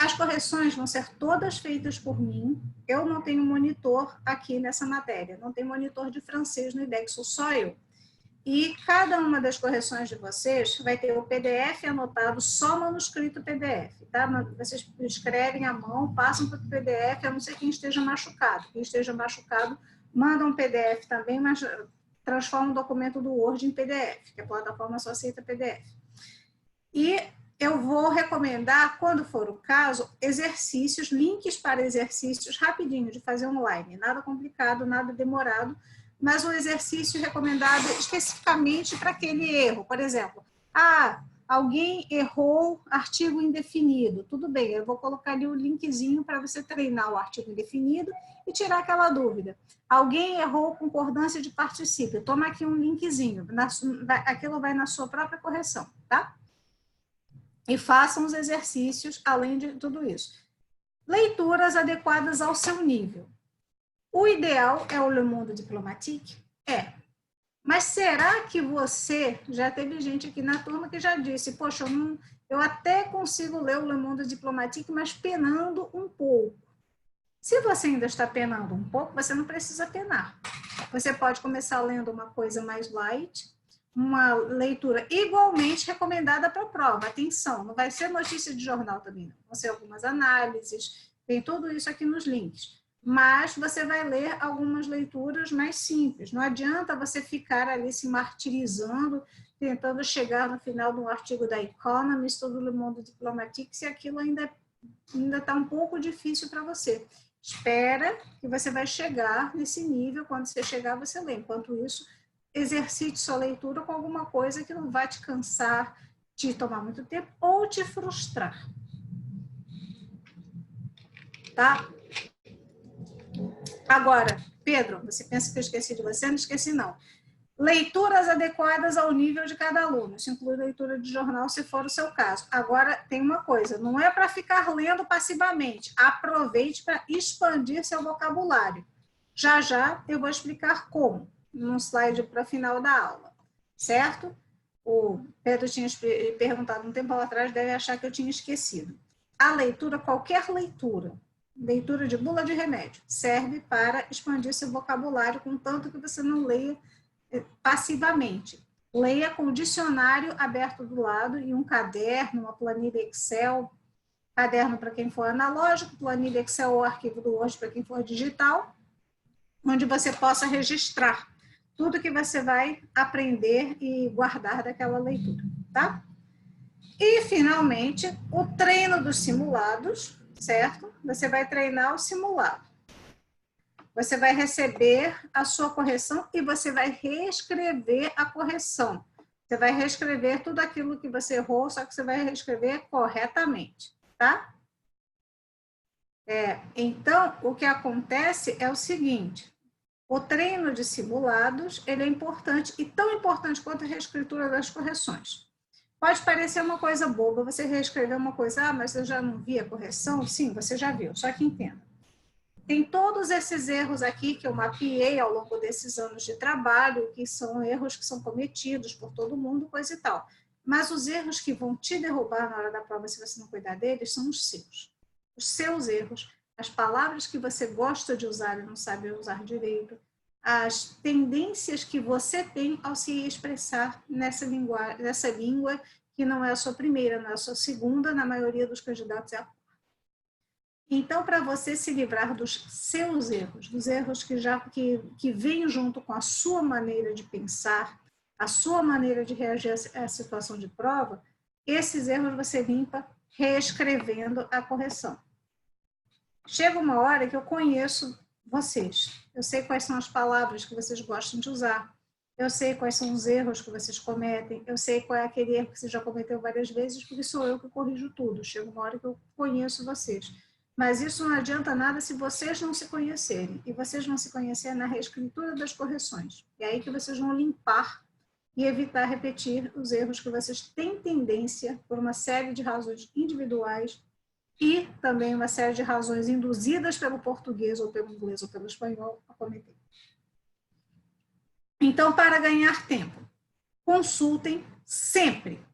As correções vão ser todas feitas por mim. Eu não tenho monitor aqui nessa matéria. Não tem monitor de francês no IDEX, só eu. E cada uma das correções de vocês vai ter o PDF anotado, só manuscrito PDF, tá? Vocês escrevem à mão, passam para o PDF, a não ser quem esteja machucado. Quem esteja machucado, manda um PDF também, mas transforma o documento do Word em PDF, que a plataforma só aceita PDF. E eu vou recomendar, quando for o caso, exercícios, links para exercícios rapidinho de fazer online. Nada complicado, nada demorado, mas um exercício recomendado especificamente para aquele erro. Por exemplo, alguém errou artigo indefinido. Tudo bem, eu vou colocar ali o linkzinho para você treinar o artigo indefinido e tirar aquela dúvida. Alguém errou concordância de particípio. Toma aqui um linkzinho. Aquilo vai na sua própria correção, tá? E façam os exercícios além de tudo isso. Leituras adequadas ao seu nível. O ideal é o Le Monde Diplomatique? É. Mas será que você, já teve gente aqui na turma que já disse, poxa, eu até consigo ler o Le Monde Diplomatique, mas penando um pouco. Se você ainda está penando um pouco, você não precisa penar. Você pode começar lendo uma coisa mais light, uma leitura igualmente recomendada para a prova. Atenção, não vai ser notícia de jornal também, não. Vão ser algumas análises, tem tudo isso aqui nos links. Mas você vai ler algumas leituras mais simples. Não adianta você ficar ali se martirizando, tentando chegar no final de um artigo da Economist ou do Le Monde Diplomatique, se aquilo ainda está um pouco difícil para você. Espera que você vai chegar nesse nível, quando você chegar, você lê. Enquanto isso, exercite sua leitura com alguma coisa que não vai te cansar, te tomar muito tempo ou te frustrar. Tá? Agora, Pedro, você pensa que eu esqueci de você? Não esqueci, não. Leituras adequadas ao nível de cada aluno. Isso inclui leitura de jornal, se for o seu caso. Agora, tem uma coisa, não é para ficar lendo passivamente. Aproveite para expandir seu vocabulário. Já já eu vou explicar como, num slide para o final da aula. Certo? O Pedro tinha perguntado um tempo atrás, deve achar que eu tinha esquecido. A leitura, qualquer leitura de bula de remédio, serve para expandir seu vocabulário, contanto que você não leia passivamente. Leia com o dicionário aberto do lado e um caderno, uma planilha Excel, caderno para quem for analógico, planilha Excel ou arquivo do Word para quem for digital, onde você possa registrar tudo que você vai aprender e guardar daquela leitura, tá? E, finalmente, o treino dos simulados, certo? Você vai treinar o simulado. você vai receber a sua correção e você vai reescrever a correção. Você vai reescrever tudo aquilo que você errou, só que você vai reescrever corretamente, tá? Então, o que acontece é o seguinte, o treino de simulados, ele é importante e tão importante quanto a reescritura das correções. Pode parecer uma coisa boba, você reescrever uma coisa, mas eu já não vi a correção? Sim, você já viu, só que entenda. Tem todos esses erros aqui que eu mapeei ao longo desses anos de trabalho, que são erros que são cometidos por todo mundo, coisa e tal. Mas os erros que vão te derrubar na hora da prova, se você não cuidar deles, são os seus. Os seus erros, as palavras que você gosta de usar e não sabe usar direito, as tendências que você tem ao se expressar nessa língua que não é a sua primeira, não é a sua segunda, na maioria dos candidatos é a quarta. Então, para você se livrar dos seus erros, dos erros que vêm junto com a sua maneira de pensar, a sua maneira de reagir à situação de prova, esses erros você limpa reescrevendo a correção. Chega uma hora que eu conheço vocês. Eu sei quais são as palavras que vocês gostam de usar. Eu sei quais são os erros que vocês cometem. Eu sei qual é aquele erro que você já cometeu várias vezes, porque sou eu que corrijo tudo. Chega uma hora que eu conheço vocês. Mas isso não adianta nada se vocês não se conhecerem. E vocês vão se conhecer na reescritura das correções. É aí que vocês vão limpar e evitar repetir os erros que vocês têm tendência, por uma série de razões individuais, e também uma série de razões induzidas pelo português, ou pelo inglês, ou pelo espanhol, a cometer. Então, para ganhar tempo, consultem sempre.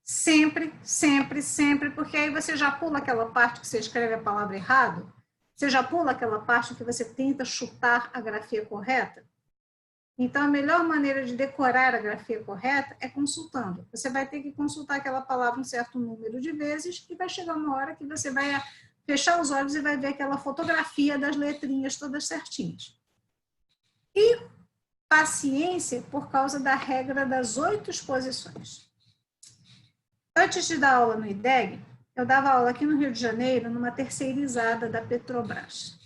Sempre, sempre, sempre, porque aí você já pula aquela parte que você escreve a palavra errado, você já pula aquela parte que você tenta chutar a grafia correta. Então, a melhor maneira de decorar a grafia correta é consultando. Você vai ter que consultar aquela palavra um certo número de vezes e vai chegar uma hora que você vai fechar os olhos e vai ver aquela fotografia das letrinhas todas certinhas. E paciência por causa da regra das 8 exposições. Antes de dar aula no IDEG, eu dava aula aqui no Rio de Janeiro, numa terceirizada da Petrobras.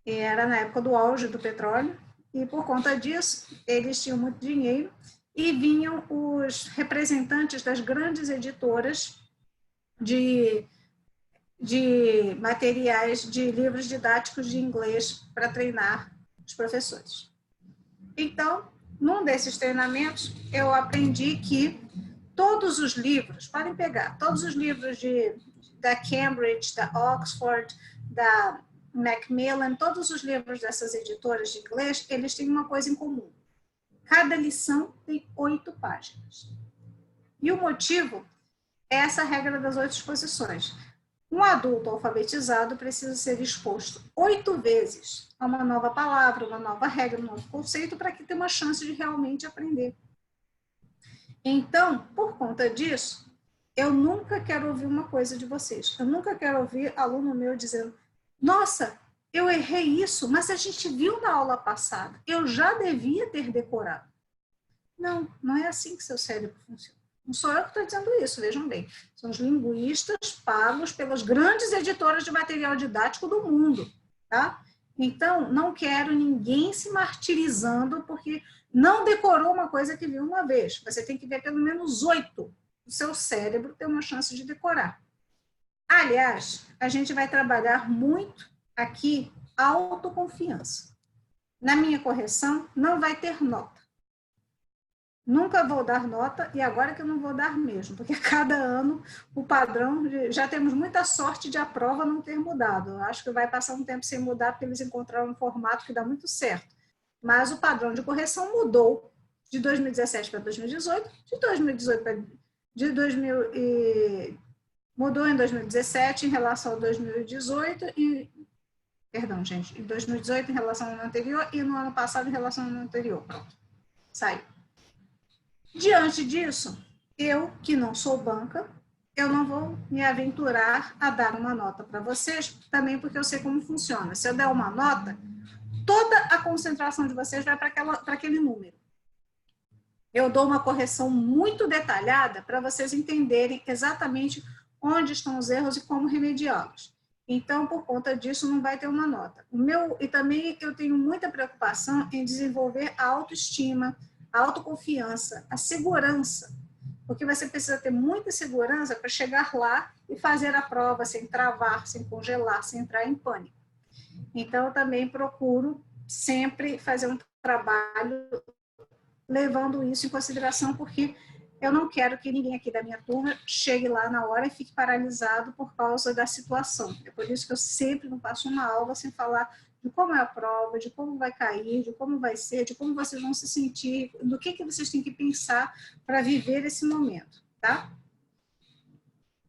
Era na época do auge do petróleo, e por conta disso, eles tinham muito dinheiro, e vinham os representantes das grandes editoras de materiais, de livros didáticos de inglês para treinar os professores. Então, num desses treinamentos, eu aprendi que todos os livros, podem pegar, todos os livros da Cambridge, da Oxford, da Macmillan, todos os livros dessas editoras de inglês, eles têm uma coisa em comum. Cada lição tem 8 páginas. E o motivo é essa regra das 8 exposições. Um adulto alfabetizado precisa ser exposto 8 vezes a uma nova palavra, uma nova regra, um novo conceito, para que tenha uma chance de realmente aprender. Então, por conta disso, eu nunca quero ouvir uma coisa de vocês. Eu nunca quero ouvir aluno meu dizendo: nossa, eu errei isso, mas a gente viu na aula passada. Eu já devia ter decorado. Não, não é assim que seu cérebro funciona. Não sou eu que estou dizendo isso, vejam bem. São os linguistas pagos pelas grandes editoras de material didático do mundo, tá? Então, não quero ninguém se martirizando porque não decorou uma coisa que viu uma vez. Você tem que ver pelo menos 8. O seu cérebro tem uma chance de decorar. Aliás, a gente vai trabalhar muito aqui a autoconfiança. Na minha correção, não vai ter nota. Nunca vou dar nota, e agora que eu não vou dar mesmo, porque a cada ano o padrão, já temos muita sorte de a prova não ter mudado. Eu acho que vai passar um tempo sem mudar, porque eles encontraram um formato que dá muito certo. Mas o padrão de correção mudou de 2017 para 2018, de 2018 para mudou em 2017 em relação a 2018 perdão, gente, em 2018 em relação ao ano anterior e no ano passado em relação ao ano anterior. Pronto, saiu. Diante disso, eu, que não sou banca, eu não vou me aventurar a dar uma nota para vocês, também porque eu sei como funciona. Se eu der uma nota, toda a concentração de vocês vai para aquele número. Eu dou uma correção muito detalhada para vocês entenderem exatamente onde estão os erros e como remediá-los. Então, por conta disso, não vai ter uma nota. E também eu tenho muita preocupação em desenvolver a autoestima, a autoconfiança, a segurança, porque você precisa ter muita segurança para chegar lá e fazer a prova sem travar, sem congelar, sem entrar em pânico. Então, eu também procuro sempre fazer um trabalho levando isso em consideração, porque eu não quero que ninguém aqui da minha turma chegue lá na hora e fique paralisado por causa da situação. É por isso que eu sempre não passo uma aula sem falar de como é a prova, de como vai cair, de como vai ser, de como vocês vão se sentir, do que vocês têm que pensar para viver esse momento, tá?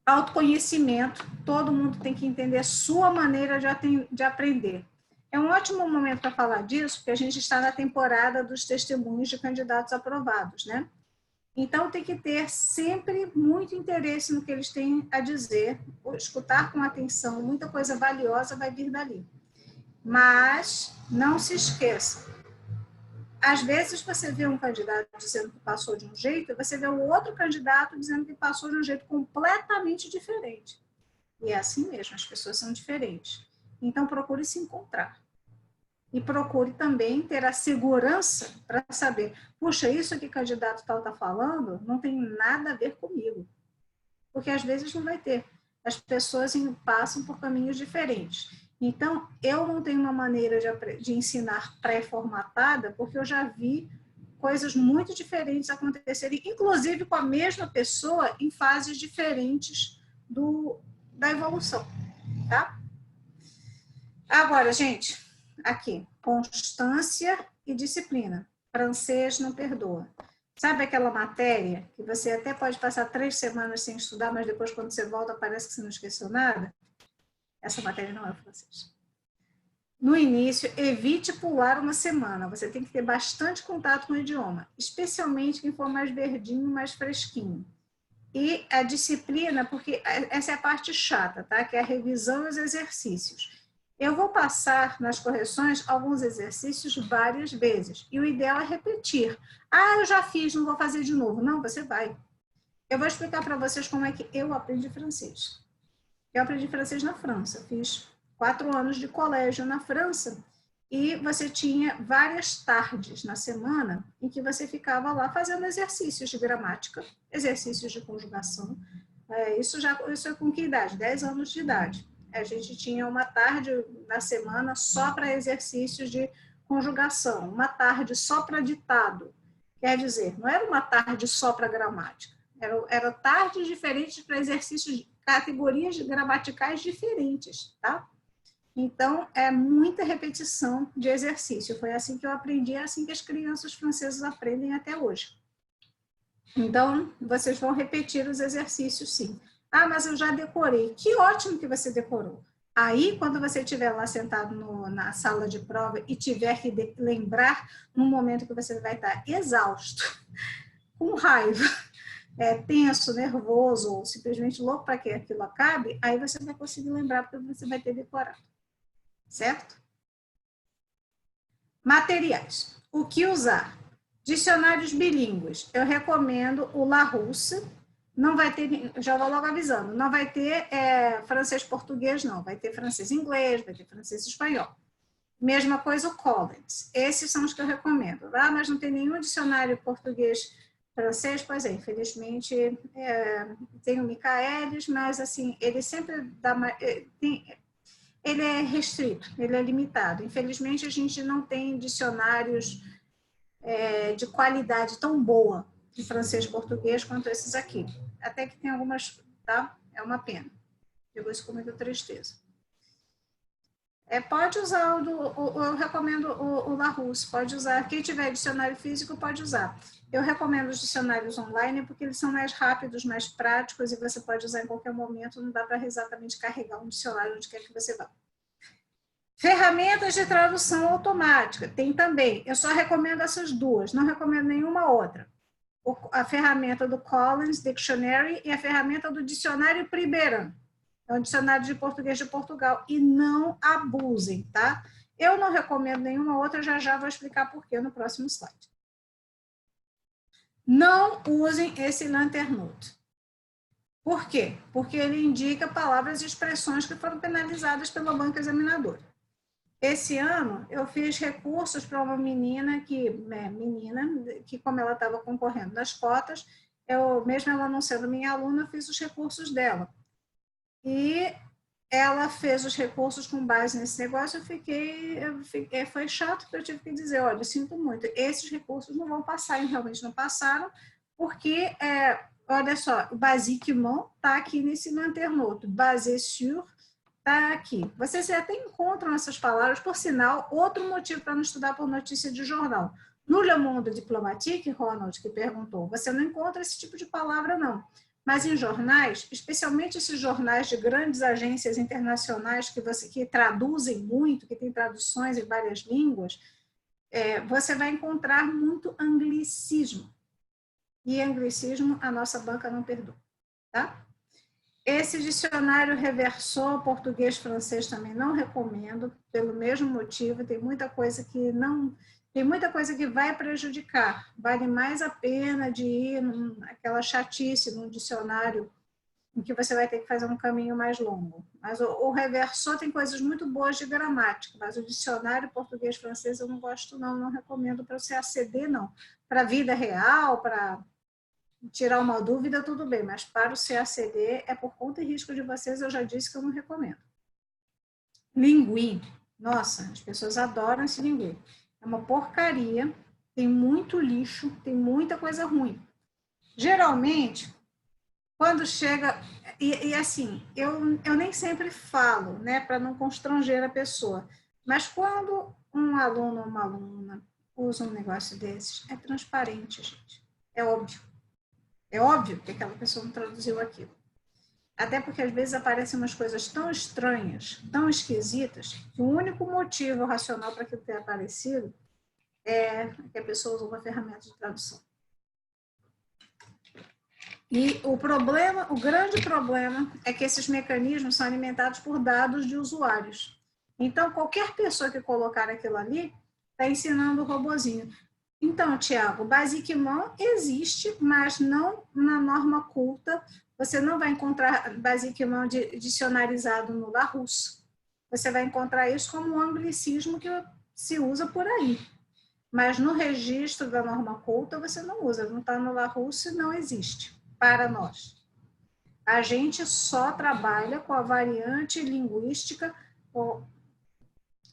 Autoconhecimento, todo mundo tem que entender a sua maneira de aprender. É um ótimo momento para falar disso, porque a gente está na temporada dos testemunhos de candidatos aprovados, né? Então, tem que ter sempre muito interesse no que eles têm a dizer, escutar com atenção, muita coisa valiosa vai vir dali. Mas, não se esqueça, às vezes você vê um candidato dizendo que passou de um jeito, e você vê o outro candidato dizendo que passou de um jeito completamente diferente. E é assim mesmo, as pessoas são diferentes. Então, procure se encontrar. E procure também ter a segurança para saber, puxa, isso que o candidato tal está falando não tem nada a ver comigo. Porque às vezes não vai ter. As pessoas passam por caminhos diferentes. Então, eu não tenho uma maneira de ensinar pré-formatada, porque eu já vi coisas muito diferentes acontecerem, inclusive com a mesma pessoa, em fases diferentes da evolução. Tá? Agora, gente, aqui, constância e disciplina. Francês não perdoa. Sabe aquela matéria que você até pode passar 3 semanas sem estudar, mas depois, quando você volta, parece que você não esqueceu nada? Essa matéria não é francês. No início, evite pular uma semana. Você tem que ter bastante contato com o idioma, especialmente quem for mais verdinho, mais fresquinho. E a disciplina, porque essa é a parte chata, tá? Que é a revisão e os exercícios. Eu vou passar nas correções alguns exercícios várias vezes. E o ideal é repetir. Ah, eu já fiz, não vou fazer de novo. Não, você vai. Eu vou explicar para vocês como é que eu aprendi francês. Eu aprendi francês na França. Fiz 4 anos de colégio na França. E você tinha várias tardes na semana em que você ficava lá fazendo exercícios de gramática, exercícios de conjugação. Isso é com que idade? 10 anos de idade. A gente tinha uma tarde na semana só para exercícios de conjugação, uma tarde só para ditado. Quer dizer, não era uma tarde só para gramática, eram tardes diferentes para exercícios, categorias gramaticais diferentes, tá? Então, é muita repetição de exercício. Foi assim que eu aprendi, é assim que as crianças francesas aprendem até hoje. Então, vocês vão repetir os exercícios, sim. Ah, mas eu já decorei. Que ótimo que você decorou. Aí, quando você estiver lá sentado na sala de prova e tiver que lembrar no momento que você vai estar exausto, com raiva, tenso, nervoso, ou simplesmente louco para que aquilo acabe, aí você vai conseguir lembrar, porque você vai ter decorado. Certo? Materiais. O que usar? Dicionários bilíngues. Eu recomendo o Larousse. Não vai ter, já vou logo avisando, não vai ter francês-português, não. Vai ter francês-inglês, vai ter francês-espanhol. Mesma coisa o Collins. Esses são os que eu recomendo. Ah, mas não tem nenhum dicionário português-francês? Pois é, infelizmente tem o Michaelis, mas assim, ele sempre dá ele é restrito, ele é limitado. Infelizmente, a gente não tem dicionários de qualidade tão boa de francês e português quanto esses aqui. Até que tem algumas, tá? É uma pena. Eu isso com muita tristeza. Pode usar eu recomendo o Larousse, pode usar. Quem tiver dicionário físico pode usar. Eu recomendo os dicionários online porque eles são mais rápidos, mais práticos e você pode usar em qualquer momento, não dá para exatamente carregar um dicionário onde quer que você vá. Ferramentas de tradução automática, tem também. Eu só recomendo essas duas, não recomendo nenhuma outra. A ferramenta do Collins Dictionary e a ferramenta do Dicionário Priberan. É um dicionário de português de Portugal. E não abusem, tá? Eu não recomendo nenhuma outra, já vou explicar por quê no próximo slide. Não usem esse Lanternode. Por quê? Porque ele indica palavras e expressões que foram penalizadas pela banca examinadora. Esse ano, eu fiz recursos para uma menina que, como ela estava concorrendo nas cotas, mesmo ela não sendo minha aluna, eu fiz os recursos dela. E ela fez os recursos com base nesse negócio, foi chato, porque eu tive que dizer, olha, eu sinto muito, esses recursos não vão passar, e realmente não passaram, porque, olha só, o basiquement está aqui nesse manter-noto, basé sur está aqui. Vocês até encontram essas palavras, por sinal, outro motivo para não estudar por notícia de jornal. No Le Monde Diplomatique, Ronald, que perguntou, você não encontra esse tipo de palavra, não. Mas em jornais, especialmente esses jornais de grandes agências internacionais que traduzem muito, que têm traduções em várias línguas, você vai encontrar muito anglicismo. E anglicismo a nossa banca não perdoa, tá? Esse dicionário Reversor português-francês também não recomendo, pelo mesmo motivo, tem muita coisa que vai prejudicar. Vale mais a pena de ir naquela chatice, num dicionário em que você vai ter que fazer um caminho mais longo. Mas o Reversor tem coisas muito boas de gramática, mas o dicionário português-francês eu não gosto não recomendo para você aceder não. Para a vida real, para tirar uma dúvida, tudo bem, mas para o CACD é por conta e risco de vocês, eu já disse que eu não recomendo. Linguim. Nossa, as pessoas adoram esse linguim. É uma porcaria, tem muito lixo, tem muita coisa ruim. Geralmente, quando chega... E assim, eu nem sempre falo, né, para não constranger a pessoa, mas quando um aluno ou uma aluna usa um negócio desses, é transparente, gente. É óbvio. É óbvio que aquela pessoa não traduziu aquilo. Até porque, às vezes, aparecem umas coisas tão estranhas, tão esquisitas, que o único motivo racional para aquilo ter aparecido é que a pessoa usou uma ferramenta de tradução. E o grande problema é que esses mecanismos são alimentados por dados de usuários. Então, qualquer pessoa que colocar aquilo ali está ensinando o robozinho. Então, Tiago, basiquement existe, mas não na norma culta. Você não vai encontrar basiquement dicionarizado no Larousse. Você vai encontrar isso como um anglicismo que se usa por aí. Mas no registro da norma culta você não usa, não está no Larousse, não existe para nós. A gente só trabalha com a variante linguística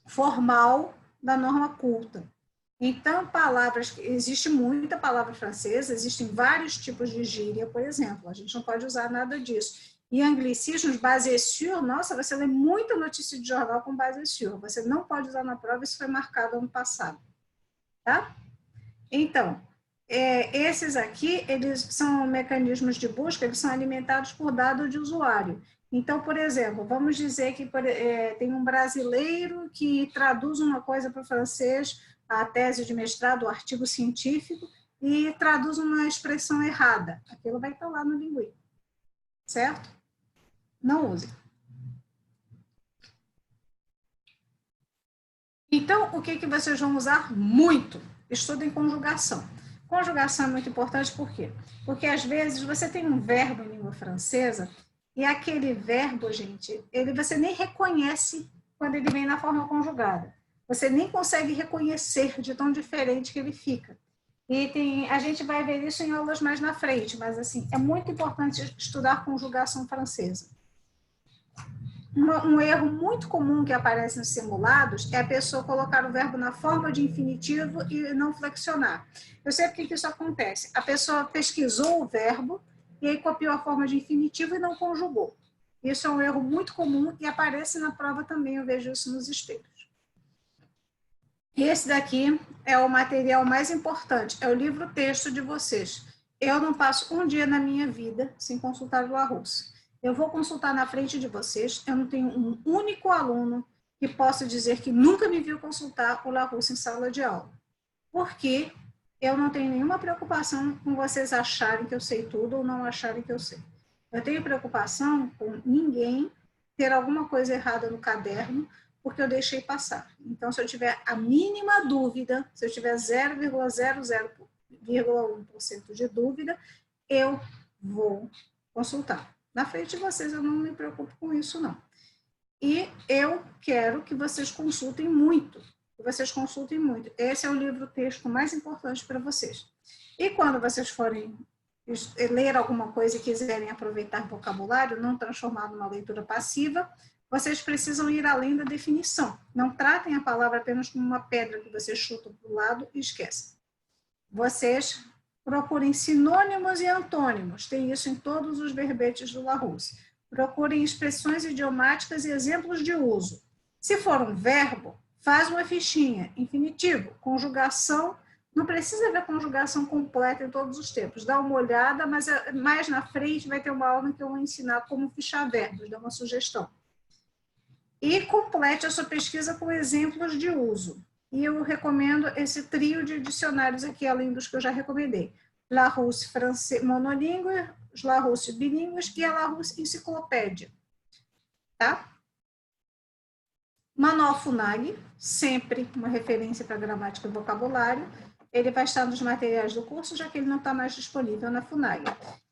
formal da norma culta. Então, existe muita palavra francesa, existem vários tipos de gíria, por exemplo, a gente não pode usar nada disso. E anglicismos, basé sur, nossa, você lê muita notícia de jornal com basé sur, você não pode usar na prova, isso foi marcado ano passado, tá? Então, esses aqui, eles são mecanismos de busca, eles são alimentados por dado de usuário. Então, por exemplo, vamos dizer que tem um brasileiro que traduz uma coisa para o francês, a tese de mestrado, o artigo científico, e traduz uma expressão errada. Aquilo vai estar lá no Linguim, certo? Não use. Então, o que vocês vão usar muito? Estudem conjugação. Conjugação é muito importante, por quê? Porque, às vezes, você tem um verbo em língua francesa e aquele verbo, gente, você nem reconhece quando ele vem na forma conjugada. Você nem consegue reconhecer de tão diferente que ele fica. E a gente vai ver isso em aulas mais na frente, mas, assim, é muito importante estudar conjugação francesa. Um erro muito comum que aparece nos simulados é a pessoa colocar o verbo na forma de infinitivo e não flexionar. Eu sei por que isso acontece. A pessoa pesquisou o verbo e aí copiou a forma de infinitivo e não conjugou. Isso é um erro muito comum e aparece na prova também, eu vejo isso nos espelhos. Esse daqui é o material mais importante, é o livro-texto de vocês. Eu não passo um dia na minha vida sem consultar o Larousse. Eu vou consultar na frente de vocês, eu não tenho um único aluno que possa dizer que nunca me viu consultar o Larousse em sala de aula. Porque eu não tenho nenhuma preocupação com vocês acharem que eu sei tudo ou não acharem que eu sei. Eu tenho preocupação com ninguém ter alguma coisa errada no caderno, porque eu deixei passar. Então, se eu tiver a mínima dúvida, se eu tiver 0,00,1% de dúvida, eu vou consultar. Na frente de vocês, eu não me preocupo com isso, não. E eu quero que vocês consultem muito. Esse é o livro-texto mais importante para vocês. E quando vocês forem ler alguma coisa e quiserem aproveitar vocabulário, não transformar numa leitura passiva, vocês precisam ir além da definição. Não tratem a palavra apenas como uma pedra que vocês chutam para o lado e esquecem. Vocês procurem sinônimos e antônimos. Tem isso em todos os verbetes do Larousse. Procurem expressões idiomáticas e exemplos de uso. Se for um verbo, faz uma fichinha. Infinitivo, conjugação. Não precisa ver conjugação completa em todos os tempos. Dá uma olhada, mas mais na frente vai ter uma aula que eu vou ensinar como fichar verbos, dar uma sugestão. E complete a sua pesquisa com exemplos de uso. E eu recomendo esse trio de dicionários aqui, além dos que eu já recomendei. Larousse francês monolíngue, Larousse bilíngues e a Larousse enciclopédia. Tá? Manual FUNAG, sempre uma referência para gramática e vocabulário. Ele vai estar nos materiais do curso, já que ele não está mais disponível na FUNAG.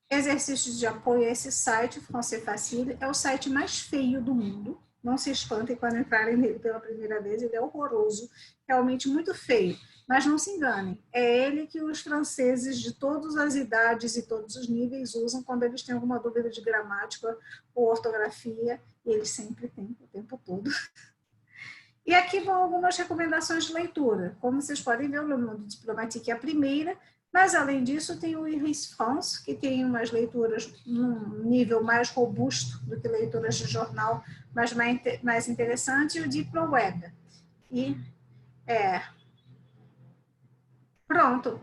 Exercícios de apoio a esse site, Français Facile, é o site mais feio do mundo. Não se espantem quando entrarem nele pela primeira vez, ele é horroroso, realmente muito feio. Mas não se enganem, é ele que os franceses de todas as idades e todos os níveis usam quando eles têm alguma dúvida de gramática ou ortografia, e eles sempre têm o tempo todo. E aqui vão algumas recomendações de leitura. Como vocês podem ver, o Le Monde Diplomatique é a primeira, mas além disso tem o Iris France, que tem umas leituras num nível mais robusto do que leituras de jornal, mas mais interessante, e o DiploWeb. E pronto.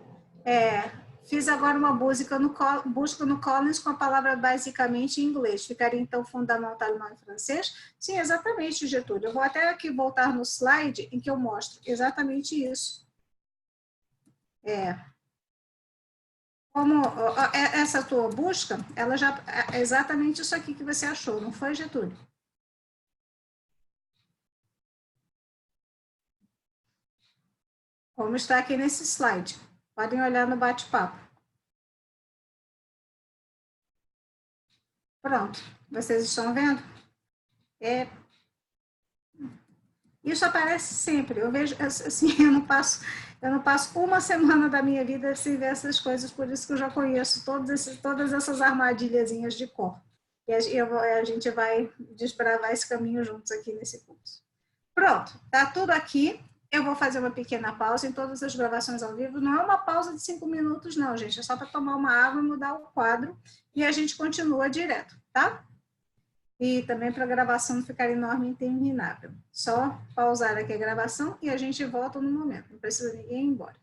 Fiz agora uma busca no Collins com a palavra basicamente em inglês. Ficaria, então, fondamentalement em francês? Sim, exatamente, Getúlio. Eu vou até aqui voltar no slide em que eu mostro exatamente isso. Como essa tua busca, ela já é exatamente isso aqui que você achou, não foi, Getúlio? Como está aqui nesse slide. Podem olhar no bate-papo. Pronto, vocês estão vendo? Isso aparece sempre. Eu vejo, assim, eu não passo uma semana da minha vida sem ver essas coisas, por isso que eu já conheço todas essas armadilhazinhas de cor. E a gente vai desbravar esse caminho juntos aqui nesse curso. Pronto, tá tudo aqui. Eu vou fazer uma pequena pausa em todas as gravações ao vivo. Não é uma pausa de 5 minutos, não, gente. É só para tomar uma água, mudar o quadro e a gente continua direto, tá? E também para a gravação não ficar enorme e interminável. Só pausar aqui a gravação e a gente volta no momento. Não precisa ninguém ir embora.